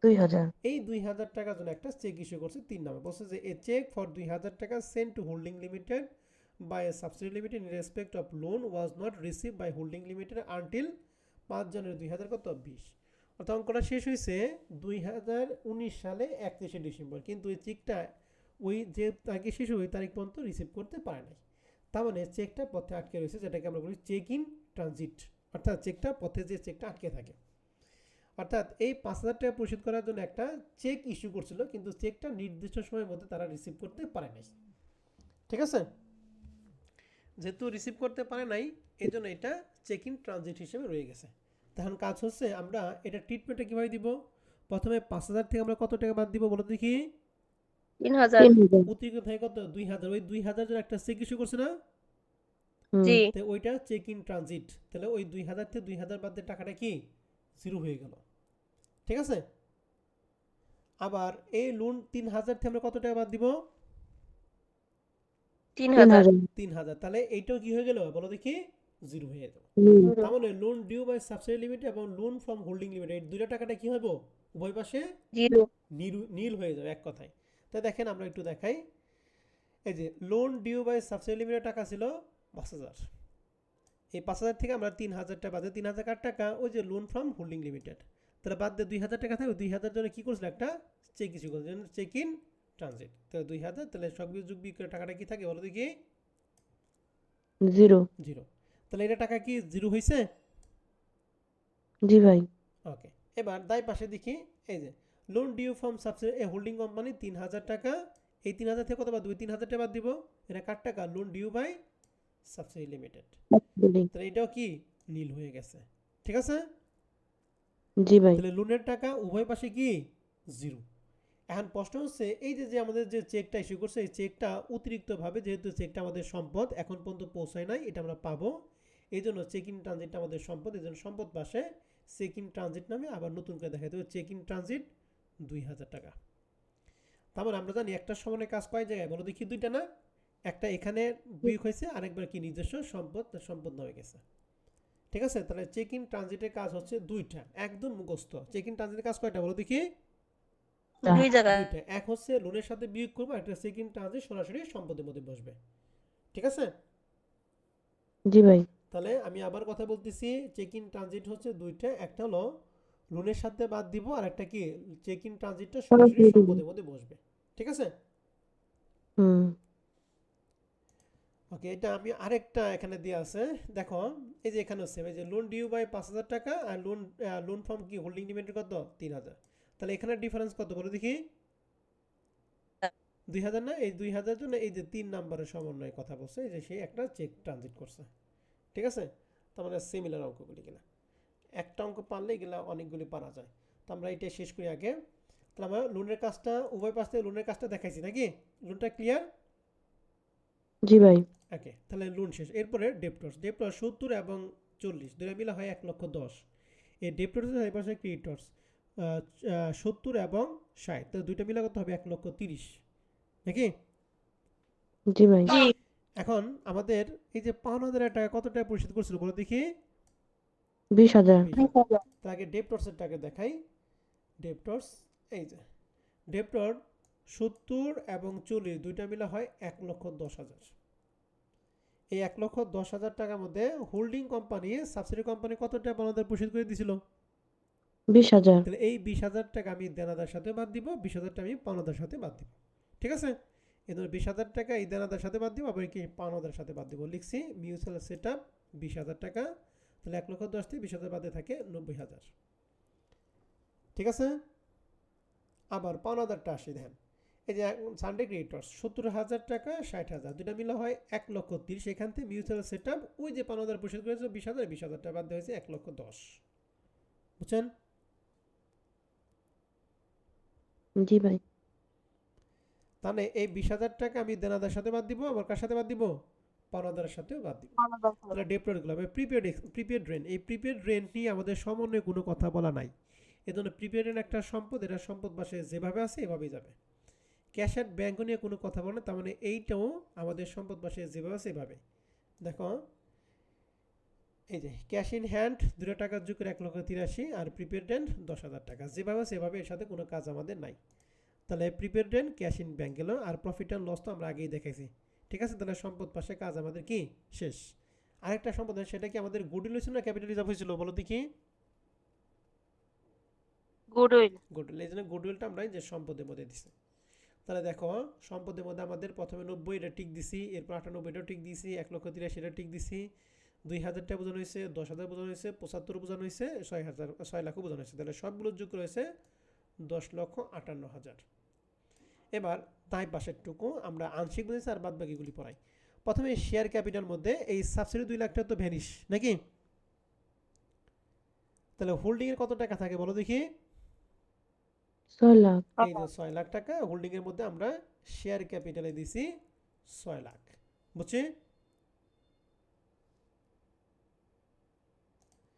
D: 2000।
A: এই 2000 টাকার জন্য একটা চেক ইস্যু করছে 3 নামে। বলছে যে এ চেক ফর 2000 টাকা sent to holding limited by a subsidy limited in respect of loan was not receive by holding limited until 5 January 2020। অর্থাৎ অঙ্কটা শেষ হয়েছে 2019 সালে 31শে ডিসেম্বর, কিন্তু এই চেকটা ওই যে তারিখে শেষ ওই তারিখ পর্যন্ত রিসিভ করতে পারে নাই। তার মানে চেকটা পথে আটকে রয়েছে, যেটাকে আমরা বলি চেক ইন ট্রানজিট, অর্থাৎ চেকটা পথে যে চেকটা আটকে থাকে। অর্থাৎ এই 5000 টাকা পরিশোধ করার জন্য একটা চেক ইস্যু করছিল, কিন্তু চেকটা নির্দিষ্ট সময়ের মধ্যে তারা রিসিভ করতে পারে নাই। ঠিক আছে, যেহেতু রিসিভ করতে পারে নাই এই জন্য এটা চেক ইন ট্রানজিট হিসেবে রয়ে গেছে। তখন কাজ হচ্ছে আমরা এটা ট্রিটমেন্টটা কীভাবে দিব? প্রথমে 5000 থেকে আমরা কত টাকা বাদ দিব বলো দেখি?
B: 3000।
A: অতিরিক্ত থাকে কত? 2000। ওই 2000 জন একটা চেক ইস্যু করছে না?
B: জি।
A: তো ওইটা চেক ইন ট্রানজিট, তাহলে ওই 2000 থেকে 2000 বাদ দিয়ে টাকাটা কি জিরো হয়ে গেল। ঠিক আছে, আবার এই লোন 3000 থেকে আমরা কত টাকা বাদ দিব?
B: 3000।
A: 3000। তাহলে এইটাও কি হয়ে গেল বলো দেখি? জিরো হয়ে গেল। তার মানে loan due by subsidy limited এবং লোন ফ্রম হোল্ডিং লিমিটেড এই দুইটা টাকাটা কি হবে? উভয় পাশে
B: জিরো।
A: নীল হয়ে যাবে এক কথায়। তাই দেখেন আমরা একটু দেখাই, এই যে loan due by subsidy limited টাকা ছিল 5000। এই 5000 থেকে আমরা 3000 টাকা বাদে 3000 কার টাকা? ওই যে লোন ফ্রম হোল্ডিং লিমিটেড। তাহলে বাদ দিয়ে 2000 টাকা থাকে, 2000 জন্য কি করছিল? একটা চেক ইস্যু করছিল, চেক ইন ট্রানজিট। তাহলে 2000, তাহলে সব কিছু যোগ বিয়োগ করে টাকাটা কি থাকে বলো দেখি?
D: 0।
A: জিরো। তাহলে এটা টাকা কি জিরো হয়েছে?
D: জি ভাই।
A: ওকে, এবার দায় পাশে দেখি, এই যে লোন ডিউ ফ্রম সাবসিডি এ হোল্ডিং কোম্পানি 3000 টাকা। এই 3000 থেকে কত বাদ দিব? 3000 টাকা বাদ দিব। এটা কার টাকা? Loan due by subsidy limited. তাহলে এটাও কি নীল হয়ে গেছে। ঠিক আছে,
D: জি ভাই।
A: তাহলে লোনের টাকা উভয় পাশে কি জিরো। এখন প্রশ্ন হচ্ছে এই যে আমাদের যে চেকটা ইস্যু করছে, এই চেকটা অতিরিক্তভাবে, যেহেতু চেকটা আমাদের সম্পদ এখন পর্যন্ত পৌঁছায় নাই, এটা আমরা পাবো। এই জন্য চেক ইন ট্রানজিটটা আমাদের সম্পদ, এই জন্য সম্পদ পাশে চেক ইন ট্রানজিট নামে আবার নতুন করে দেখাতে হবে চেক ইন ট্রানজিট 2000 টাকা। তার মানে আমরা জানি একটা সমানে কাজ কয় জায়গায় বলো দেখি, দুইটা না? একটা এখানে বিয়োগ হয়েছে, আরেকবার কি নিজস্ব সম্পদ হয়ে গেছে। ঠিক আছে, তাহলে চেক ইন ট্রানজিটের কাজ হচ্ছে দুইটা, একদম মুখস্থ। চেক ইন ট্রানজিটের কাজ কয়টা বলো দেখি?
B: 2 জায়গা।
A: দুইটা, এক হচ্ছে লোনের সাথে বিয়োগ করবো, একটা চেক ইন ট্রানজিট সরাসরি সম্পদের মধ্যে বসবে। ঠিক আছে,
D: জি ভাই।
A: তাহলে আমি আবার কথা বলতেছি, চেক ইন ট্রানজিট হচ্ছে দুইটা, একটা হলো লোনের সাথে বাদ দিব, আর একটা কি চেক ইন ট্রানজিটটা সরাসরি
D: সরাসরি দিব।
A: সম্পদের মধ্যে বসবে। ঠিক আছে,
D: হুম।
A: ওকে। এটা আমি আরেকটা এখানে দিয়ে আছে, দেখো এই যে এখানে হচ্ছে এই যে লোন ডিউ বাই 5000 টাকা, আর লোন ফর্ম কি হোল্ডিং লিমিটেড কত 3000। তাহলে এখানে ডিফারেন্স কত বলো দেখি? 2000 না? এই 2000 জন্য এই যে 3 নম্বরের সমন্বয়ে কথা বলছে, এই যে সে একটা চেক ট্রানজিট করছে। ঠিক আছে, তার মানে সিমিলার অঙ্কগুলি গেলা, একটা অঙ্ক পারলে এগুলা অনেকগুলি পারা যায়। তো আমরা এটা শেষ করি আগে। তাহলে আমরা লোনের কাজটা উভয় পাশ থেকে লোনের কাজটা দেখাইছি নাকি? লোনটা ক্লিয়ার?
D: জি ভাই।
A: ওকে, তাহলে লোন শেষ। এরপরে ডেপ্টর্স 70 এবং 40 দুটো মিলে হয় 1,10,000। এই ডেপ্টর্স এই পাশে ক্রেডিটর্স 70 এবং 60, তো দুইটা মিলে কত হবে? 1,30,000 নাকি?
D: জি ভাই।
B: জি।
A: এখন আমাদের এই যে 5,000 টাকা কত টাকা পরিশোধ করছিল বলো দেখি?
D: 20,000।
A: 20,000। তার আগে ডেপ্টর্সের টাকা দেখাই। ডেপ্টর্স এই যে ডেপ্টর 70 এবং 40 দুইটা মিলে হয় 1,10,000। এই 1,10,000 টাকার মধ্যে হোল্ডিং কোম্পানি সাবসিডি কোম্পানি কত টাকা পাওনাদার পরিশোধ করে দিছিল?
D: 20,000।
A: তাহলে এই 20,000 টাকা আমি দেনাদার সাথে বাদ দিব, 20,000 টাকা আমি পাওনাদার সাথে বাদ দিব। ঠিক আছে, এই ধরনের 20,000 টাকা এই দেনাদার সাথে বাদ দিব, আবার কি পাওনাদার সাথে বাদ দিব। লিখছি মিউচুয়াল সেট আপ 20,000 টাকা, তাহলে 1,10,000 থেকে 20,000 বাদে থাকে 90,000। ঠিক আছে, আবার পাওনাদারটা আসি দেখেন, এই যে সানডে ক্রেডিটর্স 70,000 টাকা 60,000 দুটা মিলে হয় 1,30,000। এখান থেকে মিউচুয়াল সেট আপ ওই যে পাওনাদার পরিশোধ করেছে 20,000, 20,000 টাকা বাদ দেওয়া হয়েছে 1,10,000। বুঝছেন?
D: জি ভাই।
A: তাহলে এই 20,000 টাকা আমি দেনাদার সাথে বাদ দিব, আবার কার সাথে বাদ দিব? পাওনাদারের সাথেও বাদ দিব। তাহলে ডেপ্টরগুলো প্রিপেড রেন্ট, এই প্রিপেড রেন্ট নিয়ে আমাদের সমন্বয়ে কোনো কথা বলা নাই। এই জন্য প্রিপেড রেন্ট একটা সম্পদ, এটা সম্পদ বাসে যেভাবে আছে এভাবেই যাবে। ক্যাশ অ্যাট ব্যাংক নিয়ে কোনো কথা বলে না, তার মানে এইটাও আমাদের সম্পদ বাসে যেভাবে আছে এভাবে। দেখো এই যে ক্যাশ ইন হ্যান্ড 2 টাকা যোগ করে 1,83,000, আর প্রিপেড রেন্ট 10,000 টাকা, যেভাবে আছে এভাবে, এর সাথে কোনো কাজ আমাদের নাই। তাহলে prepaid rent cash in bank গেল, আর প্রফিট অ্যান্ড লস তো আমরা আগেই দেখেছি। ঠিক আছে, তাহলে সম্পদ পাশে কাজ আমাদের কি শেষ। আরেকটা সম্পদ, সেটা কি আমাদের গুডউইল হয়েছিল না ক্যাপিটাল রিজার্ভ হয়েছিল বলো দেখি?
B: গুডউইল।
A: গুডউইল, এই জন্য গুডউইলটা আমরা এই যে সম্পদের মধ্যে দিছি। তাহলে দেখো সম্পদের মধ্যে আমাদের প্রথমে 90 এটা টিক দিছি, এরপর 98 এটাও টিক দিছি, 1,83,000 এটা টিক দিছি, 2,000 টাকা বোঝানো হয়েছে, 10,000 বোঝানো হয়েছে, 75 বোঝানো হয়েছে, 6 লাখও বোঝানো হয়েছে। তাহলে সবগুলো যোগ রয়েছে 10,58,000। এবার তাই পাশের টুকু আমরা আংশিক বুঝেছি, আর বাদ বাকিগুলি পড়াই। প্রথমে শেয়ার ক্যাপিটাল মধ্যে এই সাবসিডি 2 লাখ টাকা তো ভ্যানিশ নাকি? তাহলে হোল্ডিং এর কত টাকা থাকে বলো দেখি?
D: 6 লাখ।
A: এই যে 6 লাখ টাকা হোল্ডিং এর মধ্যে আমরা শেয়ার ক্যাপিটালে দিছি 6 লাখ। বুঝছি?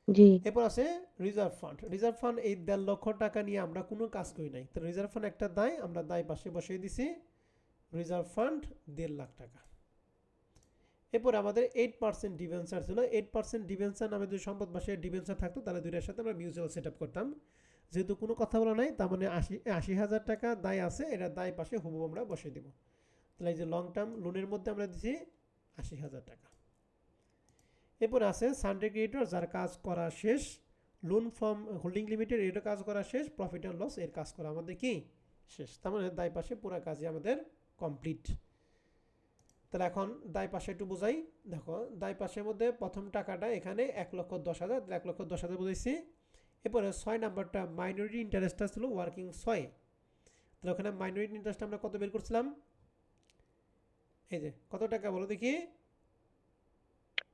D: জি।
A: এরপর আছে রিজার্ভ ফান্ড। রিজার্ভ ফান্ড এই 1.5 লক্ষ টাকা নিয়ে আমরা কোনো কাজ করি নাই, তো রিজার্ভ ফান্ড একটা দায়, আমরা দায় পাশে বসিয়ে দিছি রিজার্ভ ফান্ড 1.5 লাখ টাকা। এরপর আমাদের 8% ডিভেঞ্চার ছিল। 8% ডিভেঞ্চার নামে যদি সম্পদ বাসে ডিভেঞ্চার থাকতো, তাহলে দুইটার সাথে আমরা মিউচুয়াল সেট আপ করতাম। যেহেতু কোনো কথা বলা নাই, তার মানে 80,000 টাকা দায় আছে, এটা দায় পাশে হুবহু আমরা বসিয়ে দিব। তাহলে এই যে লং টার্ম লোনের মধ্যে আমরা দিচ্ছি 80,000 টাকা। এরপর আছে সানডে ক্রেডিটর, যার কাজ করা শেষ। লোন ফর্ম হোল্ডিং লিমিটেড, এর কাজ করা শেষ। প্রফিট অ্যান্ড লস, এর কাজ করা আমাদের কি শেষ। তার মানে দায় পাশে পুরো কাজই আমাদের কমপ্লিট। তাহলে এখন দায় পাশে একটু বোঝাই। দেখো দায় পাশের মধ্যে প্রথম টাকাটা এখানে 1,10,000, 1,10,000 বুঝাইছি। এরপরে 6 নাম্বারটা মাইনরিটি ইন্টারেস্টটা ছিল ওয়ার্কিং 6। তাহলে ওখানে মাইনরিটি ইন্টারেস্ট আমরা কত বের করছিলাম? এই যে কত টাকা বলো দেখি?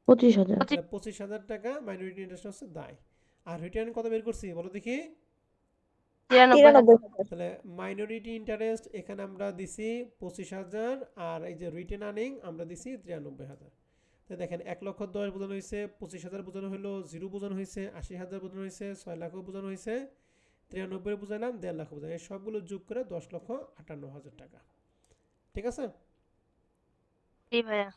D: 25,000।
A: 25,000 টাকা মাইনরিটি ইন্টারেস্ট হচ্ছে দায়। আর রিটার্ন কত বের করছি বলো দেখি?
B: 93,000।
A: তাহলে মাইনরিটি ইন্টারেস্ট এখানে আমরা দিছি 25,000, আর এই যে রিটার্ন আর্নিং আমরা দিছি 93,000। তো দেখেন 1,10,000 বোঝানো হয়েছে, 25,000 বোঝানো হলো, 0 বোঝানো হয়েছে, 80,000 বোঝানো হয়েছে, 6 লাখও বোঝানো হয়েছে, 93 বুঝাইলাম, 1.5 লাখ বুঝাইলাম, এই সবগুলো যোগ করে 10,58,000 টাকা। ঠিক আছে?
B: জি ভাইয়া।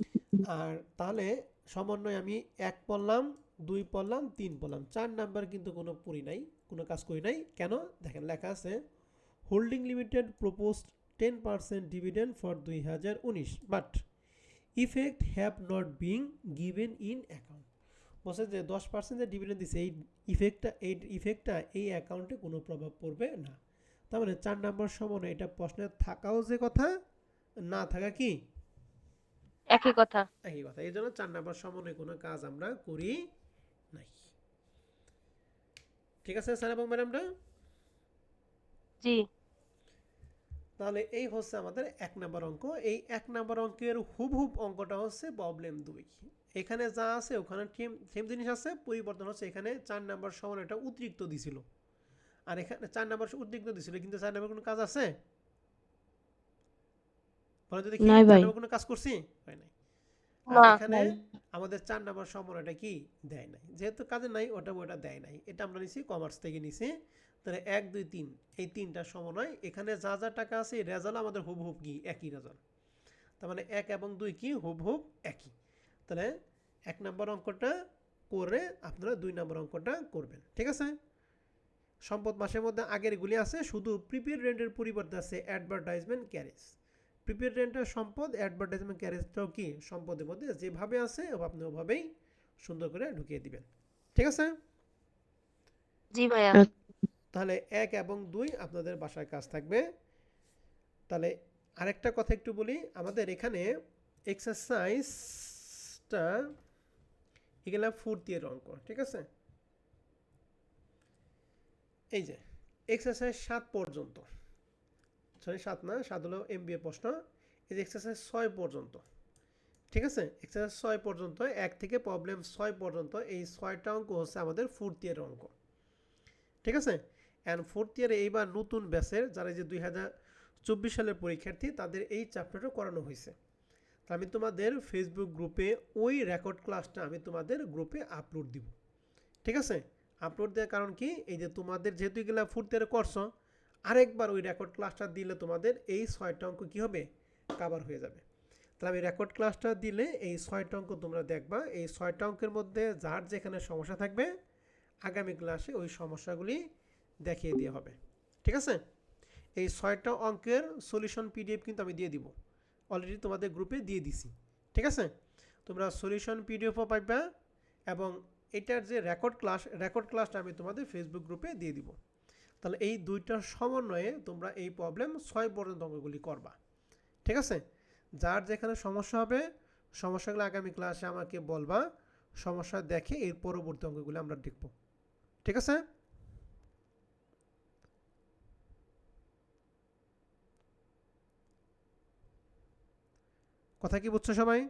A: আর তাহলে সমন্বয় আমি 1 পড়লাম, 2 পড়লাম, 3 পড়লাম, 4 নাম্বার কিন্তু কোনো পড়ি নাই, কোনো কাজ করি নাই। কেন? দেখেন লেখা আছে holding limited proposed 10% dividend for 2019 but effect have not being given in account. বলছে যে 10% যে ডিভিডেন্ড দিছে এই ইফেক্টটা এই অ্যাকাউন্টে কোনো প্রভাব পড়বে না। তার মানে 4 নাম্বার সমন্বয় এটা প্রশ্নে থাকাও যে কথা, না থাকা কি
B: একই কথা।
A: একই কথা। এই জন্য 4 নাম্বার সমন্বয়ে কোনো কাজ আমরা করি নাই। ঠিক আছে স্যার এবং ম্যাডামরা?
B: জি।
A: তাহলে এই হচ্ছে আমাদের 1 নাম্বার অঙ্ক। এই 1 নাম্বার অঙ্কের হুবহুব অঙ্কটা হচ্ছে প্রবলেম 2। এখানে যা আছে ওখানে সেম জিনিস আছে, পরিবর্তন হচ্ছে এখানে 4 নাম্বার সমন্বয়টা অতিরিক্ত দিছিল, আর এখানে 4 নাম্বার অতিরিক্ত দিছিল, কিন্তু 4 নাম্বার কোনো কাজ আছে? বলে যদি কি
D: নাই
A: 4
D: ভাই,
A: নাম্বার কোনো কাজ করছি? হয় নাই। আর
B: না।
A: এখানে
D: নাই।
A: আমাদের 4 নাম্বার সমন্বয়টা কি দেয় নাই, যেহেতু কাজে নাই ওটা দেয় নাই, এটা আমরা নিছি কমার্স থেকে নিছি। তাহলে 1 2 3 এই তিনটা সমন্বয়, এখানে যা যা টাকা আছে রেজাল্ট আমাদের হুবহুব কি একই রেজাল্ট। তার মানে 1 এবং 2 কি হুবহুব একই। তাহলে 1 নাম্বার অঙ্কটা করে আপনারা 2 নাম্বার অঙ্কটা করবেন। ঠিক আছে? সম্পদ মাসের মধ্যে আগের গুলি আছে, শুধু প্রিপেড রেন্টের পরিবর্তে আছে অ্যাডভার্টাইজমেন্ট ক্যারেজ। প্রিপেড রেন্টের সম্পদ, অ্যাডভার্টাইজমেন্ট ক্যারেজটাও কি সম্পদের মধ্যে যেভাবে আছে আপনি ওভাবেই সুন্দর করে ঢুকিয়ে দিবেন। ঠিক আছে?
B: জি ভাইয়া।
A: তাহলে 1 এবং 2 আপনাদের বাসায় কাজ থাকবে। তাহলে আরেকটা কথা একটু বলি, আমাদের এখানে এক্সারসাইজটা এগুলা 4th ইয়ার অঙ্ক। ঠিক আছে? এই যে এক্সারসাইজ 7 পর্যন্ত, সরি 7 না, 7 হলো এমবিএ প্রশ্ন। এই যে এক্সারসাইজ 6 পর্যন্ত। ঠিক আছে? এক্সারসাইজ 6 পর্যন্ত, 1 থেকে প্রবলেম 6 পর্যন্ত, এই 6টা অঙ্ক হচ্ছে আমাদের 4th ইয়ার অঙ্ক। ঠিক আছে? অ্যান্ড 4th ইয়ারে এইবার নতুন ব্যাচের যারা যে 2024 সালের পরীক্ষার্থী তাদের এই চ্যাপ্টারটা করানো হয়েছে। তা আমি তোমাদের ফেসবুক গ্রুপে ওই রেকর্ড ক্লাসটা আমি তোমাদের গ্রুপে আপলোড দিব। ঠিক আছে? আপলোড দেওয়ার কারণ কি, এই যে তোমাদের যেহেতু এগুলো 4th ইয়ারে করছো, আরেকবার ওই রেকর্ড ক্লাসটা দিলে তোমাদের এই 6টা অঙ্ক কি হবে, কভার হয়ে যাবে। তাহলে আমি রেকর্ড ক্লাসটা দিলে এই 6টা অঙ্ক তোমরা দেখবা, এই 6টা অঙ্কের মধ্যে যার যেখানে সমস্যা থাকবে আগামী ক্লাসে ওই সমস্যাগুলি দেখিয়ে দেওয়া হবে। ঠিক আছে? এই 6টা অঙ্কের সলিউশন পিডিএফ কিন্তু আমি দিয়ে দিব, অলরেডি তোমাদের গ্রুপে দিয়ে দিছি। ঠিক আছে? তোমরা সলিউশন পিডিএফও পাইবা এবং এটার যে রেকর্ড ক্লাসটা আমি তোমাদের ফেসবুক গ্রুপে দিয়ে দিব। তাহলে এই দুইটার সমন্বয়ে তোমরা এই প্রবলেম 6 পর্যন্ত অঙ্কগুলি করবা। ঠিক আছে? যার যেখানে সমস্যা হবে সমস্যাগুলো আগামী ক্লাসে আমাকে বলবা, সমস্যা দেখে এর পরবর্তী অঙ্কগুলো আমরা দেখব। ঠিক আছে? কথা কি বুঝছো সবাই?